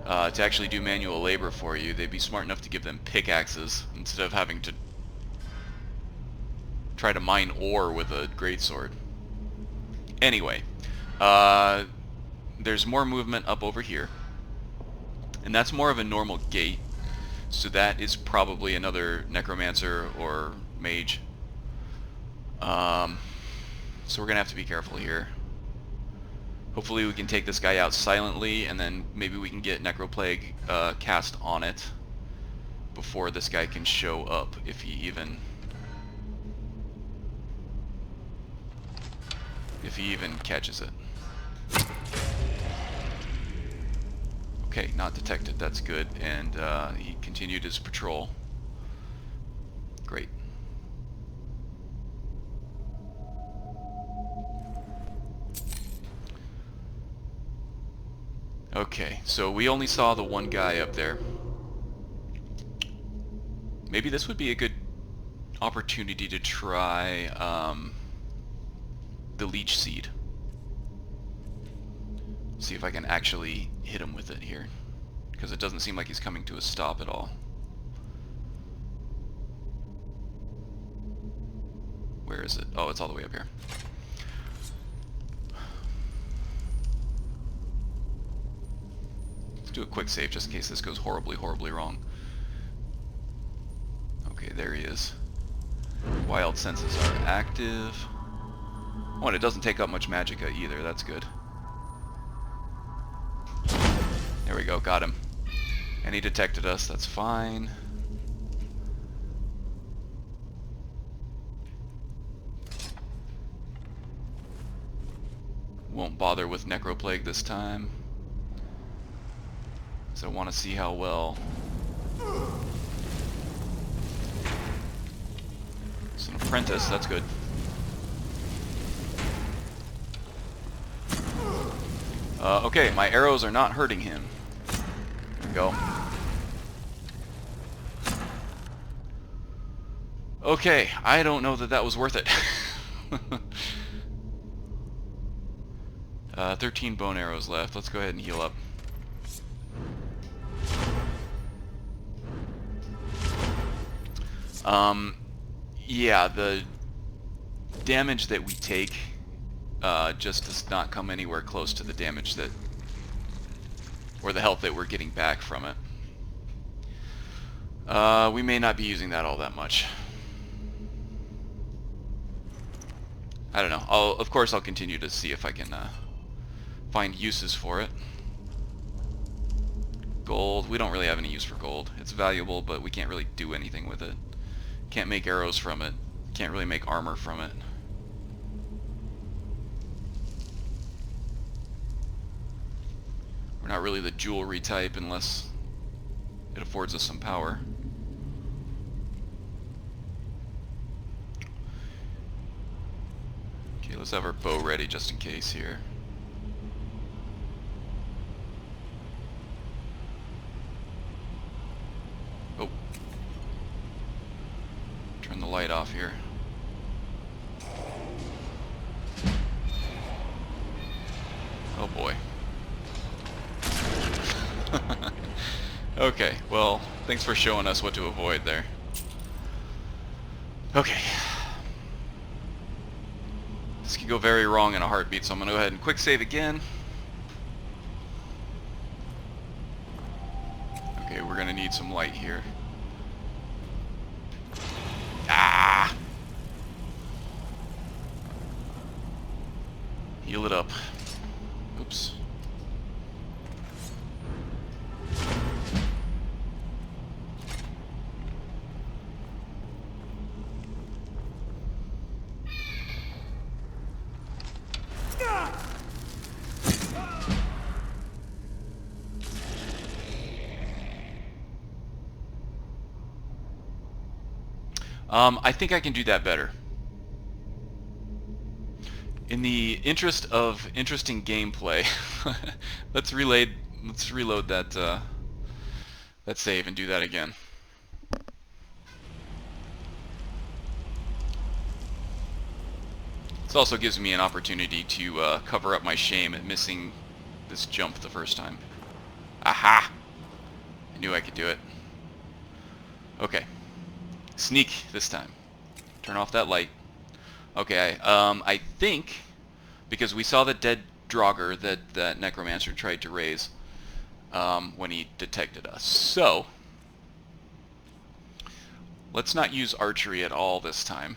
to actually do manual labor for you, they'd be smart enough to give them pickaxes instead of having to try to mine ore with a greatsword. Anyway, there's more movement up over here. And that's more of a normal gate. So that is probably another necromancer or mage. So we're going to have to be careful here. Hopefully we can take this guy out silently, and then maybe we can get Necroplague cast on it before this guy can show up, if he even catches it. Okay, not detected. That's good. And he continued his patrol. Great. Okay, so we only saw the one guy up there. Maybe this would be a good opportunity to try the leech seed. See if I can actually hit him with it here, because it doesn't seem like he's coming to a stop at all. Where is it? Oh, it's all the way up here. Let's do a quick save just in case this goes horribly, horribly wrong. Okay, there he is. Wild senses are active. Oh, and it doesn't take up much magicka either. That's good. There we go, got him. And he detected us, that's fine. Won't bother with Necroplague this time. So I want to see how well... It's an apprentice, that's good. Okay, my arrows are not hurting him. There we go. Okay, I don't know that that was worth it. 13 bone arrows left. Let's go ahead and heal up. Yeah, the damage that we take just does not come anywhere close to the damage that, or the health that we're getting back from it. We may not be using that all that much. I don't know. Of course I'll continue to see if I can find uses for it. Gold. We don't really have any use for gold. It's valuable, but we can't really do anything with it. Can't make arrows from it. Can't really make armor from it. We're not really the jewelry type unless it affords us some power. Okay, let's have our bow ready just in case here. Oh. Turn the light off here. Oh boy. Okay, well, thanks for showing us what to avoid there. Okay. This could go very wrong in a heartbeat, so I'm going to go ahead and quick save again. Okay, we're going to need some light here. Ah! Heal it up. Oops. I think I can do that better. In the interest of interesting gameplay, let's reload that that save and do that again. This also gives me an opportunity to cover up my shame at missing this jump the first time. Aha! I knew I could do it. Okay. Sneak this time. Turn off that light. Okay, I think, because we saw the dead Draugr that Necromancer tried to raise, when he detected us. So let's not use archery at all this time.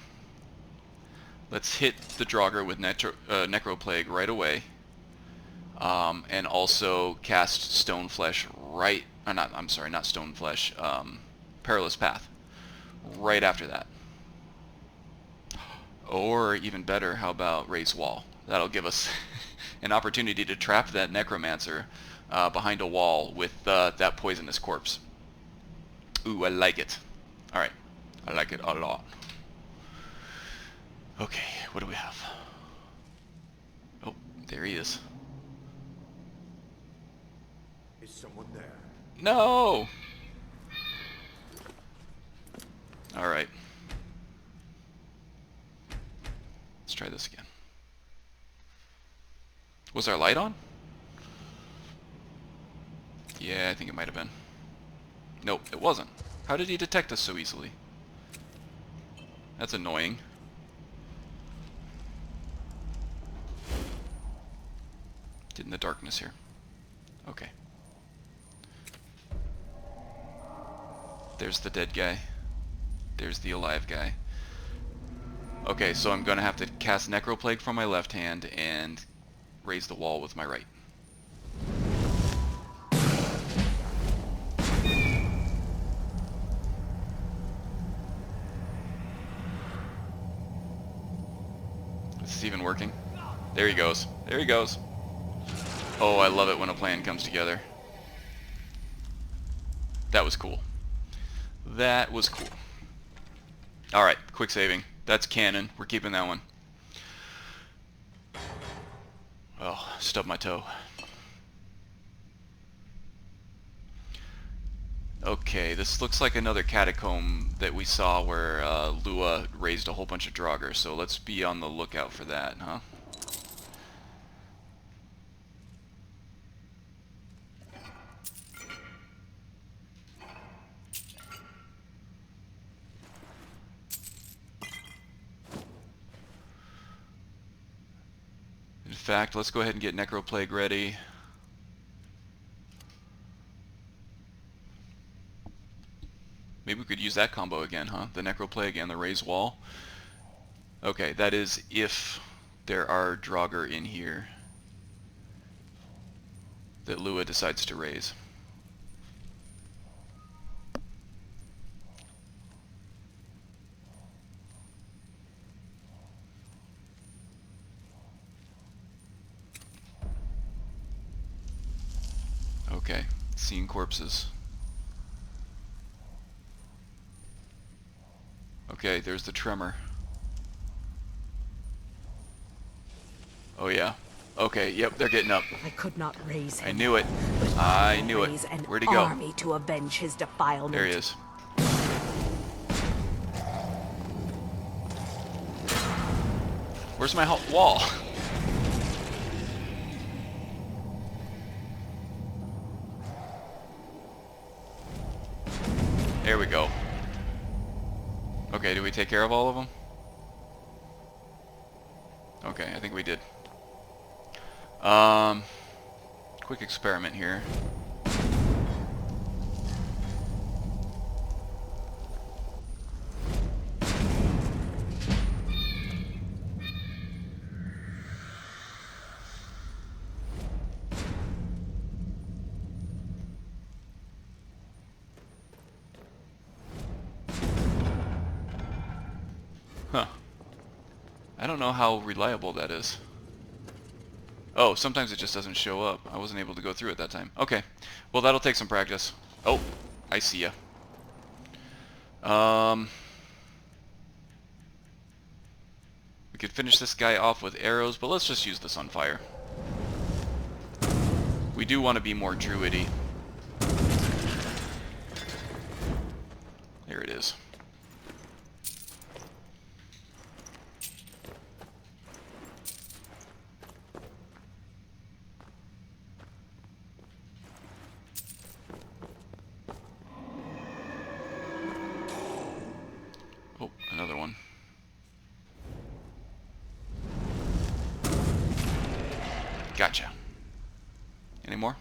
Let's hit the Draugr with Necroplague right away, and also cast Stone Flesh right. I'm sorry, not Stone Flesh. Perilous Path right after that. Or even better, how about Raise Wall? That'll give us an opportunity to trap that Necromancer behind a wall with that poisonous corpse. Ooh, I like it. Alright, I like it a lot. Okay, what do we have? Oh, there he is. Is someone there? No! Alright. Let's try this again. Was our light on? Yeah, I think it might have been. Nope, it wasn't. How did he detect us so easily? That's annoying. Get in the darkness here. Okay. There's the dead guy. There's the alive guy. Okay, so I'm gonna have to cast Necroplague from my left hand and raise the wall with my right. Is this even working? There he goes. There he goes. Oh, I love it when a plan comes together. That was cool. That was cool. Alright, quick saving. That's canon. We're keeping that one. Oh, stubbed my toe. Okay, this looks like another catacomb that we saw where Lua raised a whole bunch of Draugr, so let's be on the lookout for that, huh? In fact, let's go ahead and get Necroplague ready. Maybe we could use that combo again, huh? The Necroplague and the Raise Wall. Okay, that is if there are Draugr in here that Lua decides to raise. Okay, seeing corpses. Okay, there's the tremor. Oh yeah. Okay, yep, they're getting up. I could not raise him. I knew it. But I will knew it. raise an Where'd he go? army to avenge his defilement. There he is. Where's my wall? There we go. Okay, did we take care of all of them? Okay, I think we did. Quick experiment here. Huh. I don't know how reliable that is. Oh, sometimes it just doesn't show up. I wasn't able to go through it that time. Okay. Well, that'll take some practice. Oh, I see ya. We could finish this guy off with arrows, but let's just use the Sunfire. We do want to be more druidy. There it is. Oh, another one. Gotcha. Any more?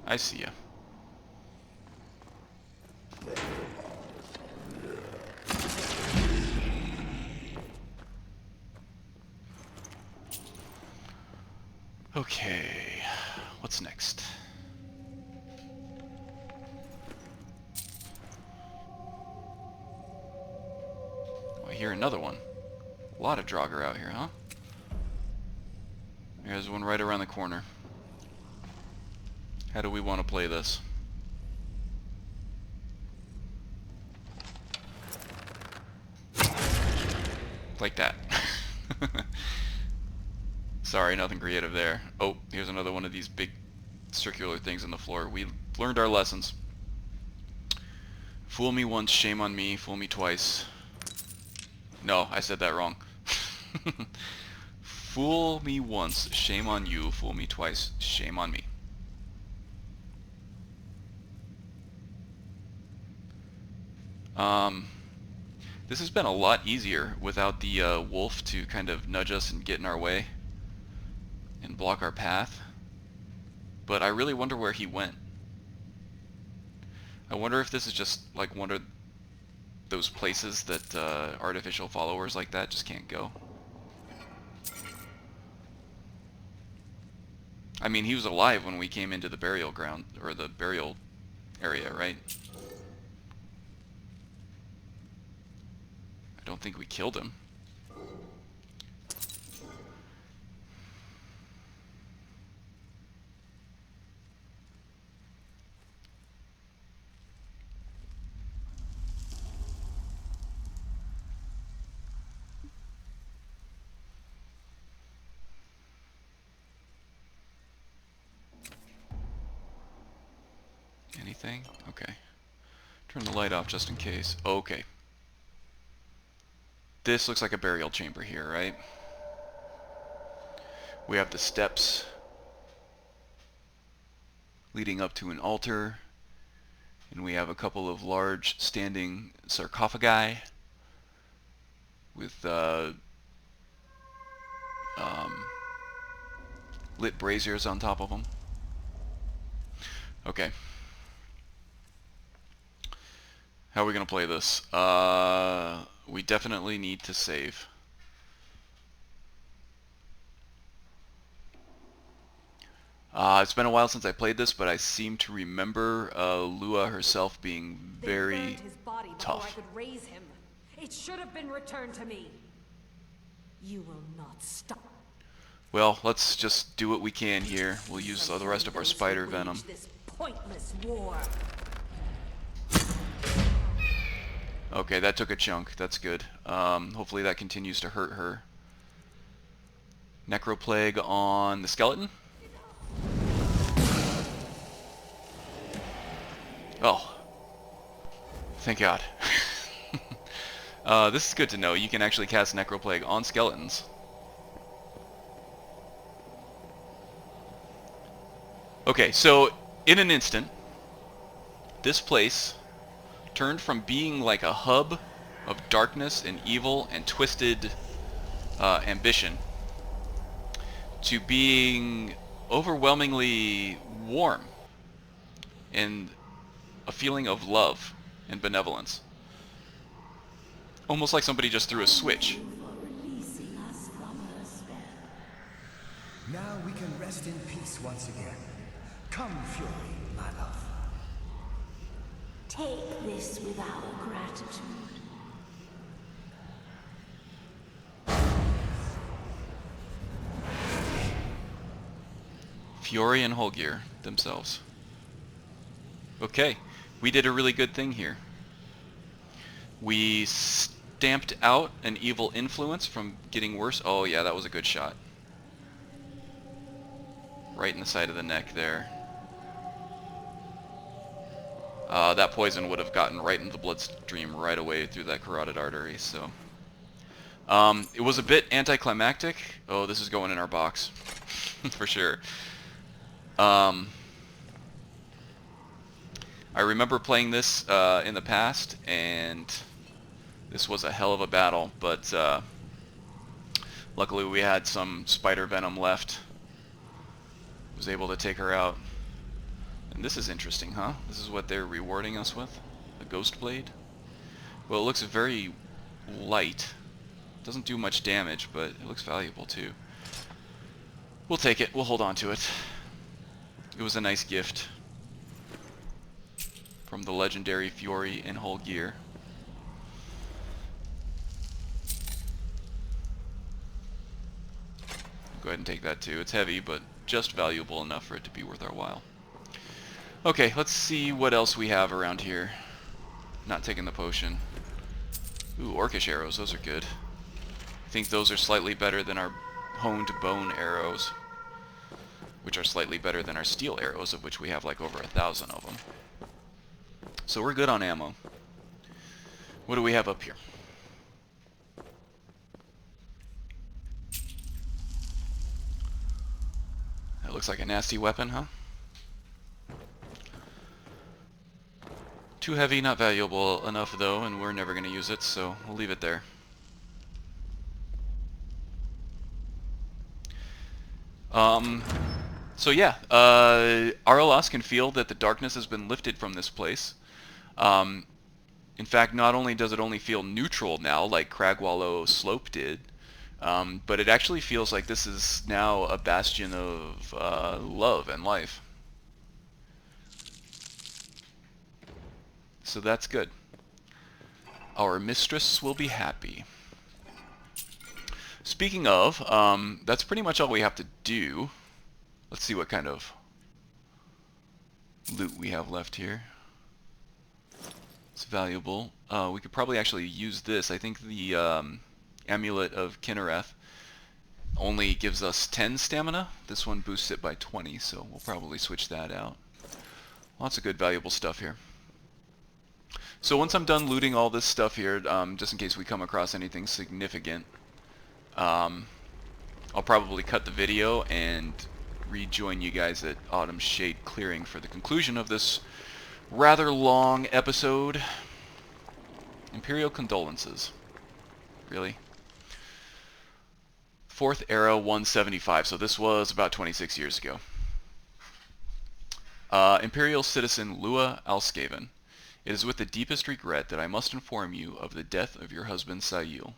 I see ya. Okay, what's next? Oh, I hear another one. A lot of Draugr out here, huh? There's one right around the corner. How do we want to play this? Like that. Sorry, nothing creative there. Oh, here's another one of these big circular things on the floor. We learned our lessons. Fool me once, shame on me. Fool me twice. No, I said that wrong. Fool me once, shame on you. Fool me twice, shame on me. This has been a lot easier without the wolf to kind of nudge us and get in our way and block our path. But I really wonder where he went. I wonder if this is just like one of those places that artificial followers like that just can't go. I mean, he was alive when we came into the burial ground, or the burial area, right? I don't think we killed him. Anything? Okay. Turn the light off just in case. Okay. This looks like a burial chamber here, right? We have the steps leading up to an altar, and we have a couple of large standing sarcophagi with lit braziers on top of them. Okay. How are we going to play this? We definitely need to save. It's been a while since I played this, but I seem to remember Lua herself being very his body before tough. I could raise him. It should have been returned to me. You will not stop. Well, let's just do what we can here. We'll use the rest of our spider venom. This pointless war. Okay, that took a chunk. That's good. Hopefully that continues to hurt her. Necroplague on the skeleton. Oh. Thank God. This is good to know. You can actually cast Necroplague on skeletons. Okay, so in an instant, this place turned from being like a hub of darkness and evil and twisted ambition to being overwhelmingly warm and a feeling of love and benevolence. Almost like somebody just threw a switch. Now we can rest in peace once again. Come, Fury, my love. Take this with our gratitude. Fiore and Holgir themselves. Okay, we did a really good thing here. We stamped out an evil influence from getting worse. Oh yeah, that was a good shot. Right in the side of the neck there. That poison would have gotten right into the bloodstream right away through that carotid artery, so... it was a bit anticlimactic. Oh, this is going in our box. For sure. I remember playing this in the past, and this was a hell of a battle, but luckily we had some spider venom left. Was able to take her out. And this is interesting, huh? This is what they're rewarding us with? A ghost blade? Well, it looks very light. Doesn't do much damage, but it looks valuable too. We'll take it. We'll hold on to it. It was a nice gift from the legendary Fiori in whole gear. Go ahead and take that too. It's heavy, but just valuable enough for it to be worth our while. Okay, let's see what else we have around here. Not taking the potion. Ooh, orcish arrows. Those are good. I think those are slightly better than our honed bone arrows, which are slightly better than our steel arrows, of which we have like over 1,000 of them. So we're good on ammo. What do we have up here? That looks like a nasty weapon, huh? Too heavy, not valuable enough though, and we're never going to use it, so we'll leave it there. So yeah, Araelas can feel that the darkness has been lifted from this place. In fact, not only does it only feel neutral now, like Cragwallow Slope did, but it actually feels like this is now a bastion of love and life. So that's good. Our mistress will be happy. Speaking of, that's pretty much all we have to do. Let's see what kind of loot we have left here. It's valuable. We could probably actually use this. I think the Amulet of Kinnereth only gives us 10 stamina. This one boosts it by 20, so we'll probably switch that out. Lots of good valuable stuff here. So once I'm done looting all this stuff here, just in case we come across anything significant, I'll probably cut the video and rejoin you guys at Autumn Shade Clearing for the conclusion of this rather long episode. Imperial Condolences. Really? 4th Era 175, so this was about 26 years ago. Imperial Citizen Lua Alskaven. It is with the deepest regret that I must inform you of the death of your husband Sayil.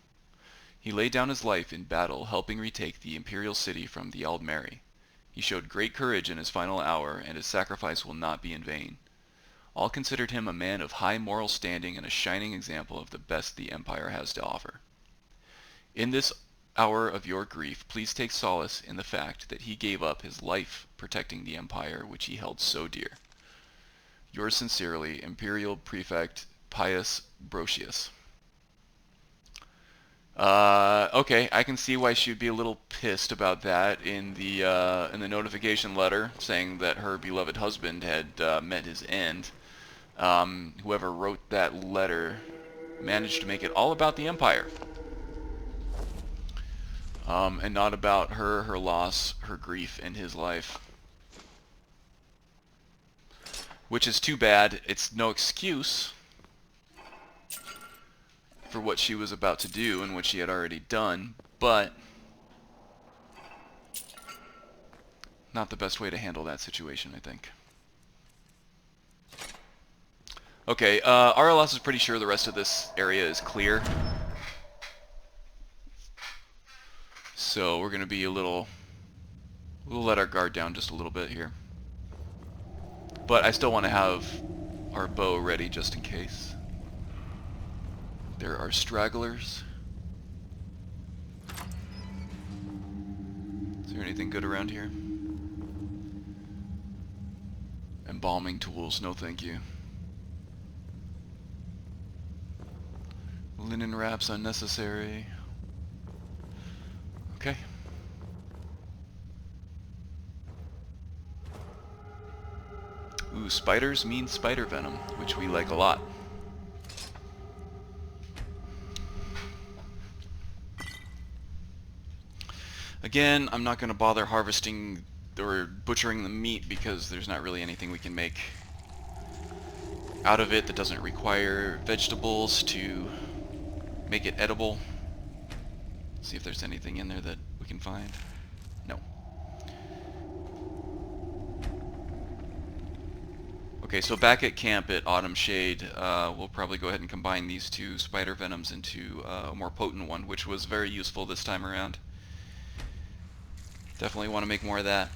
He laid down his life in battle, helping retake the Imperial city from the Aldmeri. He showed great courage in his final hour, and his sacrifice will not be in vain. All considered him a man of high moral standing and a shining example of the best the Empire has to offer. In this hour of your grief, please take solace in the fact that he gave up his life protecting the Empire which he held so dear. Yours sincerely, Imperial Prefect Pius Brocius. Okay, I can see why she'd be a little pissed about that in the notification letter, saying that her beloved husband had met his end. Whoever wrote that letter managed to make it all about the Empire, and not about her loss, her grief, and his life. Which is too bad. It's no excuse for what she was about to do and what she had already done, but not the best way to handle that situation, I think. Okay, Araelas is pretty sure the rest of this area is clear. So we're going to be we'll let our guard down just a little bit here. But I still want to have our bow ready just in case. There are stragglers. Is there anything good around here? Embalming tools, no thank you. Linen wraps, unnecessary. Okay. Ooh, spiders mean spider venom, which we like a lot. Again, I'm not going to bother harvesting or butchering the meat because there's not really anything we can make out of it that doesn't require vegetables to make it edible. See if there's anything in there that we can find. No. Okay, so back at camp at Autumn Shade, we'll probably go ahead and combine these two spider venoms into a more potent one, which was very useful this time around. Definitely want to make more of that.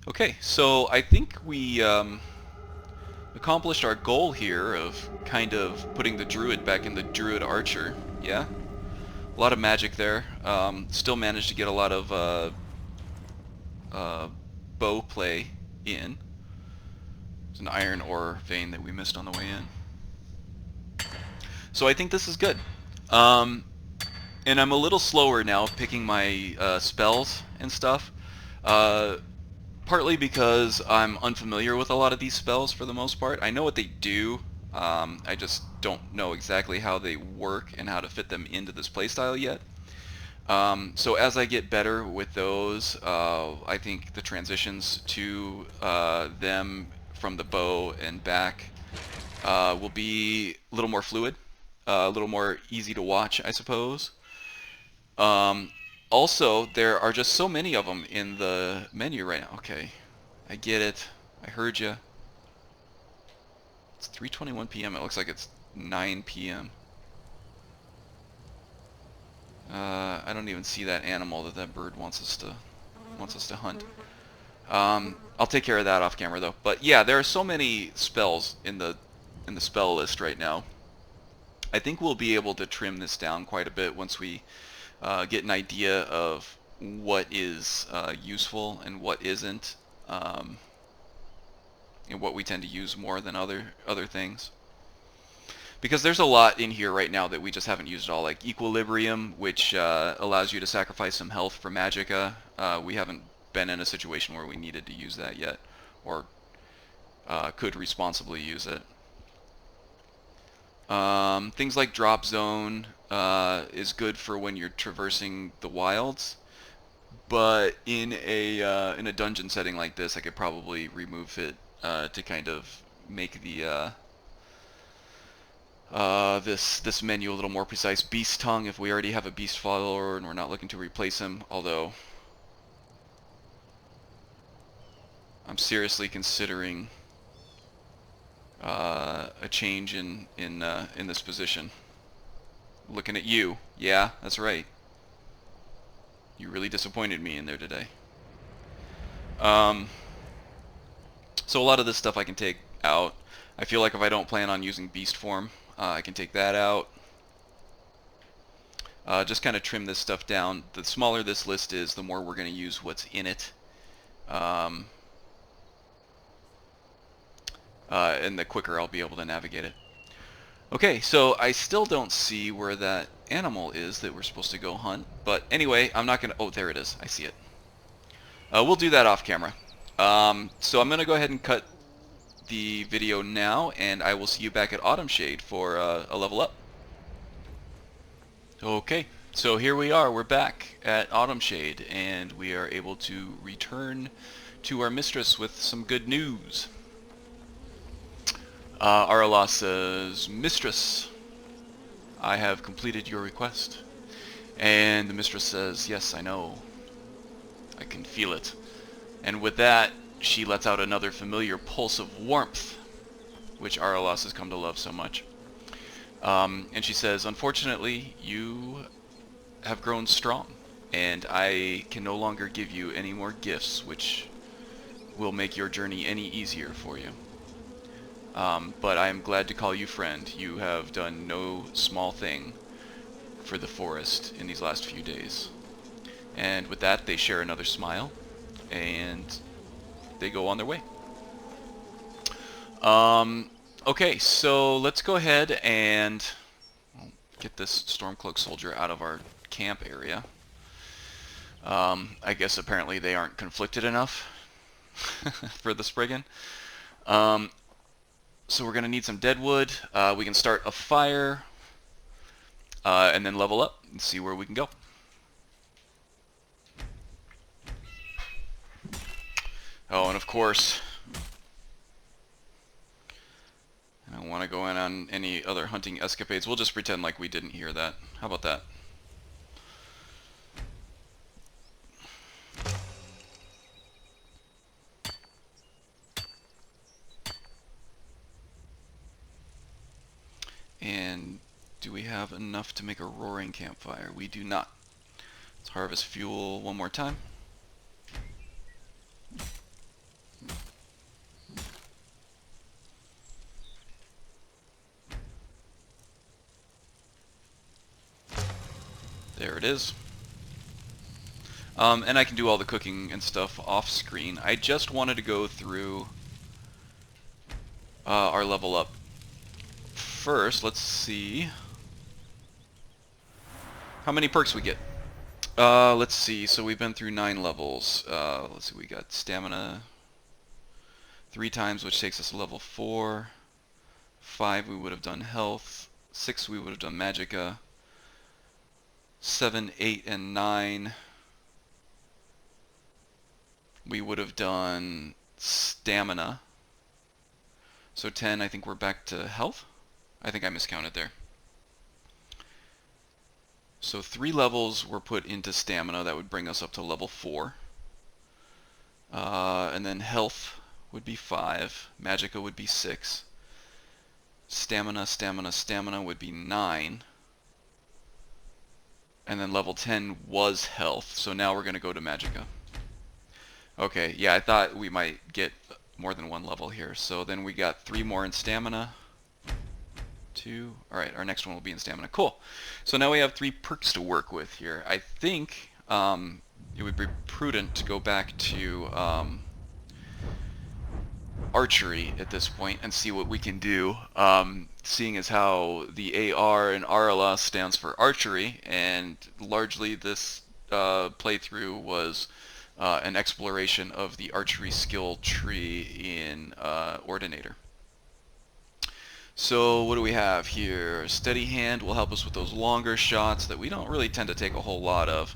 Okay, so I think we accomplished our goal here of kind of putting the Druid back in the Druid Archer. Yeah? A lot of magic there. Still managed to get a lot of bow play in. There's an iron ore vein that we missed on the way in. So I think this is good. And I'm a little slower now picking my spells and stuff. Partly because I'm unfamiliar with a lot of these spells for the most part. I know what they do. I just don't know exactly how they work and how to fit them into this playstyle yet. So as I get better with those, I think the transitions to them from the bow and back will be a little more fluid, a little more easy to watch, I suppose. Also, there are just so many of them in the menu right now. Okay, I get it. I heard you. It's 3:21 p.m. It looks like it's 9 p.m. I don't even see that animal that bird wants us to hunt. I'll take care of that off camera though. But yeah, there are so many spells in the spell list right now. I think we'll be able to trim this down quite a bit once we get an idea of what is useful and what isn't, and what we tend to use more than other things. Because there's a lot in here right now that we just haven't used at all, like Equilibrium, which allows you to sacrifice some health for Magicka. We haven't been in a situation where we needed to use that yet, or could responsibly use it. Things like Drop Zone is good for when you're traversing the wilds, but in a dungeon setting like this, I could probably remove it to kind of make the this menu a little more precise. Beast Tongue, if we already have a Beast follower and we're not looking to replace him, although I'm seriously considering a change in this position. Looking at you. Yeah, that's right. You really disappointed me in there today. So a lot of this stuff I can take out. I feel like if I don't plan on using beast form, I can take that out. Just kind of trim this stuff down. The smaller this list is, the more we're going to use what's in it. And the quicker I'll be able to navigate it. Okay, so I still don't see where that animal is that we're supposed to go hunt. But anyway, I'm not going to... Oh, there it is. I see it. We'll do that off camera. So I'm going to go ahead and cut the video now, and I will see you back at Autumn Shade for a level up. Okay, so here we are. We're back at Autumn Shade, and we are able to return to our mistress with some good news. Araelas says, "Mistress, I have completed your request." And the mistress says, "Yes, I know. I can feel it." And with that, she lets out another familiar pulse of warmth, which Araelas has come to love so much. And she says, "Unfortunately, you have grown strong, and I can no longer give you any more gifts which will make your journey any easier for you. But I am glad to call you friend. You have done no small thing for the forest in these last few days." And with that, they share another smile, and they go on their way. Okay, so let's go ahead and get this Stormcloak soldier out of our camp area. I guess apparently they aren't conflicted enough for the Spriggan. So we're going to need some deadwood. We can start a fire, and then level up and see where we can go. Oh, and of course, I don't want to go in on any other hunting escapades. We'll just pretend like we didn't hear that. How about that? And do we have enough to make a roaring campfire? We do not. Let's harvest fuel one more time. There it is. And I can do all the cooking and stuff off screen. I just wanted to go through our level up. First, let's see how many perks we get. Let's see, so we've been through 9 levels. Let's see, we got stamina 3 times, which takes us to level 4. 5 we would have done health. 6 we would have done magicka. 7, 8, and 9 we would have done stamina. So 10, I think we're back to health. I think I miscounted there. So 3 levels were put into stamina. That would bring us up to level 4. And then health would be 5. Magicka would be 6. Stamina, stamina, stamina would be 9. And then level 10 was health. So now we're going to go to magicka. Okay, yeah, I thought we might get more than 1 level here. So then we got 3 more in stamina. 2. Alright, our next one will be in stamina. Cool. So now we have 3 perks to work with here. I think it would be prudent to go back to archery at this point and see what we can do. Seeing as how the AR in Araelas stands for archery, and largely this playthrough was an exploration of the archery skill tree in Ordinator. So what do we have here? Steady hand will help us with those longer shots that we don't really tend to take a whole lot of.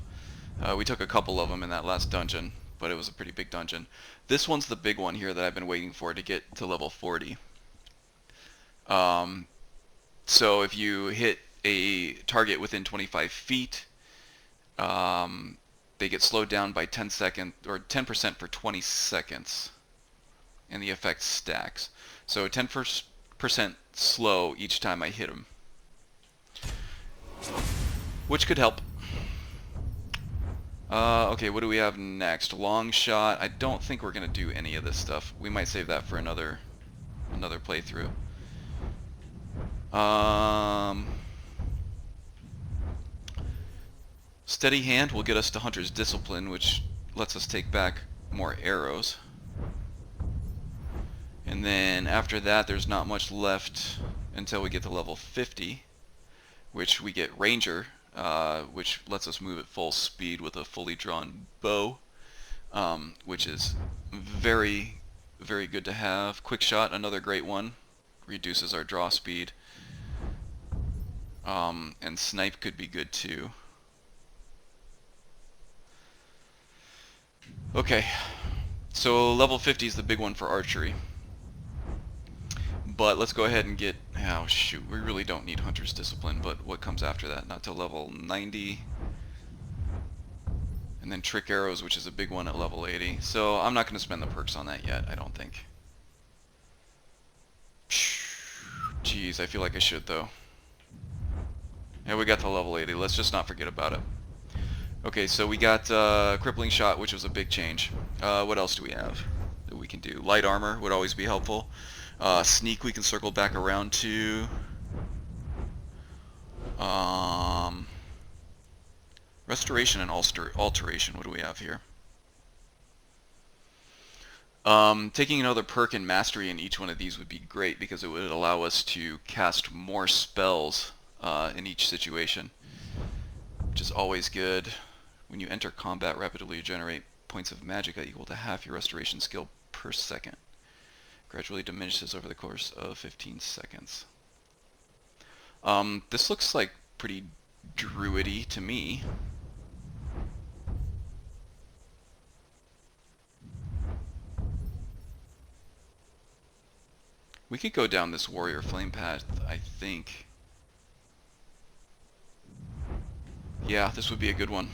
We took a couple of them in that last dungeon, but it was a pretty big dungeon. This one's the big one here that I've been waiting for to get to level 40. So if you hit a target within 25 feet, they get slowed down by 10 seconds, or 10% for 20 seconds, and the effect stacks. So 10% slow each time I hit them, which could help. Okay, what do we have next? Long shot. I don't think we're gonna do any of this stuff. We might save that for another playthrough. Steady hand will get us to Hunter's Discipline, which lets us take back more arrows. And then after that, there's not much left until we get to level 50, which we get Ranger, which lets us move at full speed with a fully drawn bow, which is very, very good to have. Quick Shot, another great one, reduces our draw speed. And Snipe could be good too. Okay, so level 50 is the big one for archery. But let's go ahead and get... Oh shoot, we really don't need Hunter's Discipline, but what comes after that? Not till level 90. And then Trick Arrows, which is a big one at level 80. So I'm not going to spend the perks on that yet, I don't think. Jeez, I feel like I should though. Yeah, we got to level 80. Let's just not forget about it. Okay, so we got Crippling Shot, which was a big change. What else do we have that we can do? Light Armor would always be helpful. Sneak we can circle back around to. Restoration and Alteration, what do we have here? Taking another perk and Mastery in each one of these would be great, because it would allow us to cast more spells in each situation, which is always good. When you enter combat, rapidly generate points of magicka equal to half your restoration skill per second. Gradually diminishes over the course of 15 seconds. This looks like pretty druidy to me. We could go down this Warrior Flame path, I think. Yeah, this would be a good one.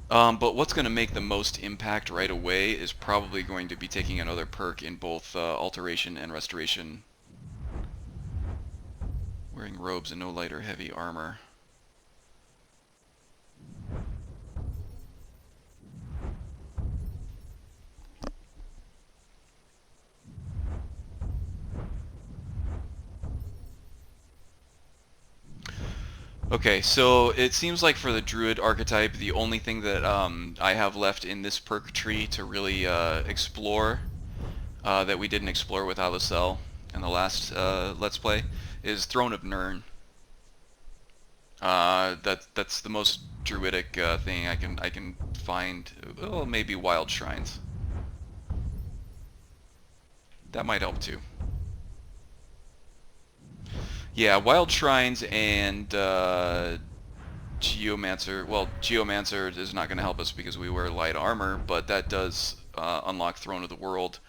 But what's going to make the most impact right away is probably going to be taking another perk in both Alteration and Restoration Wearing robes and no light or heavy armor. Okay, so it seems like for the Druid archetype, the only thing that I have left in this perk tree to really explore, that we didn't explore with Alicel in the last Let's Play, is Throne of Nirn. That's the most druidic thing I can find. Well, maybe Wild Shrines. That might help too. Yeah, Wild Shrines and Geomancer. Well, Geomancer is not going to help us because we wear light armor, but that does unlock Throne of the World.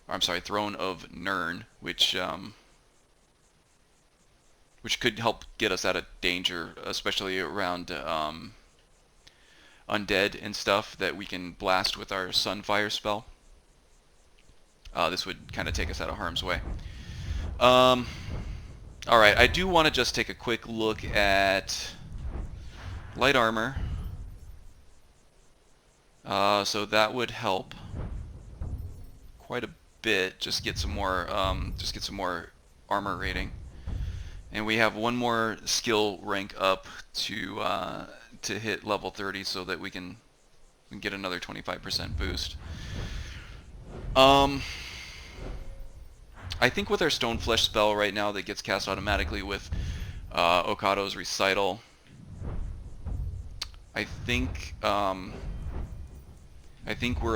Or, I'm sorry, Throne of Nirn, which could help get us out of danger, especially around undead and stuff that we can blast with our Sunfire spell. This would kind of take us out of harm's way. Alright, I do want to just take a quick look at light armor. So that would help quite a bit. Just get some more armor rating. And we have one more skill rank up to hit level 30 so that we can get another 25% boost. I think with our Stoneflesh spell right now that gets cast automatically with Okado's Recital, I think we're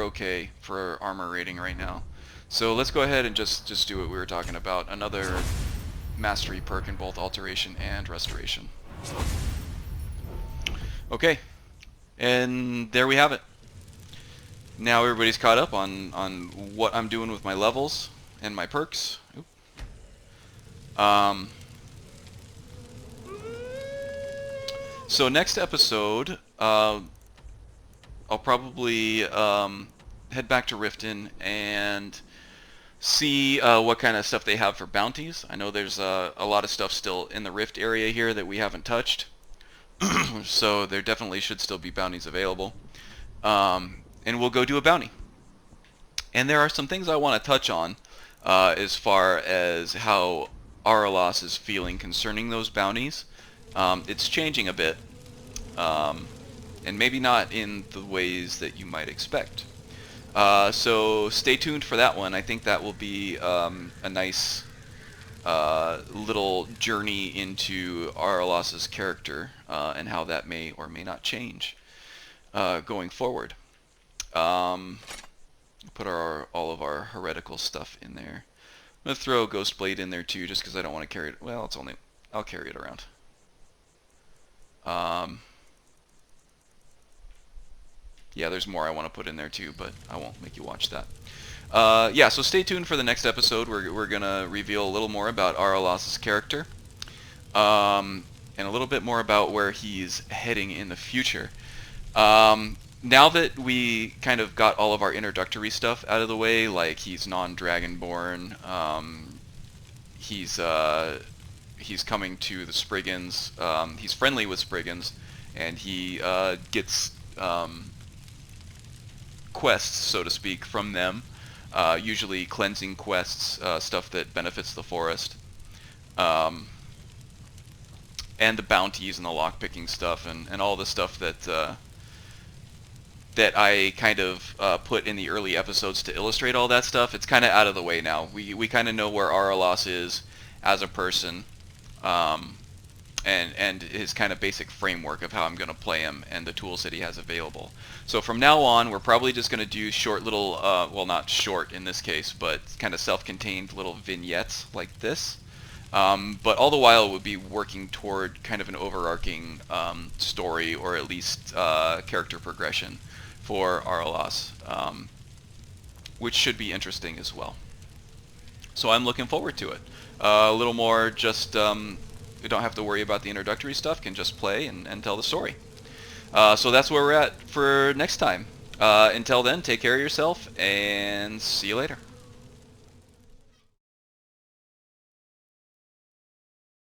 okay for armor rating right now. So let's go ahead and just do what we were talking about. Another mastery perk in both alteration and restoration. Okay, and there we have it. Now everybody's caught up on what I'm doing with my levels and my perks. So next episode, I'll probably head back to Riften and see what kind of stuff they have for bounties. I know there's a lot of stuff still in the Rift area here that we haven't touched. So there definitely should still be bounties available. And we'll go do a bounty. And there are some things I want to touch on as far as how Araelas is feeling concerning those bounties. It's changing a bit, and maybe not in the ways that you might expect. So stay tuned for that one. I think that will be a nice little journey into Araelas' character and how that may or may not change going forward. Put all of our heretical stuff in there. I'm going to throw Ghostblade in there too, just because I don't want to carry it. Well, I'll carry it around. Yeah, there's more I want to put in there too, but I won't make you watch that. Yeah, so stay tuned for the next episode. We're going to reveal a little more about Araelas' character. And a little bit more about where he's heading in the future. Now that we kind of got all of our introductory stuff out of the way, like he's non-Dragonborn, he's coming to the Spriggans, he's friendly with Spriggans, and he gets quests, so to speak, from them, usually cleansing quests, stuff that benefits the forest, and the bounties and the lockpicking stuff, and all the stuff that I kind of put in the early episodes to illustrate all that stuff. It's kind of out of the way now. We kind of know where Araelas is as a person, and his kind of basic framework of how I'm going to play him and the tools that he has available. So from now on, we're probably just going to do short little, well, not short in this case, but kind of self-contained little vignettes like this. But all the while, we'll be working toward kind of an overarching story, or at least character progression for Araelas, which should be interesting as well. So I'm looking forward to it. A little more just, we don't have to worry about the introductory stuff, can just play and tell the story. So that's where we're at for next time. Until then, take care of yourself, and see you later.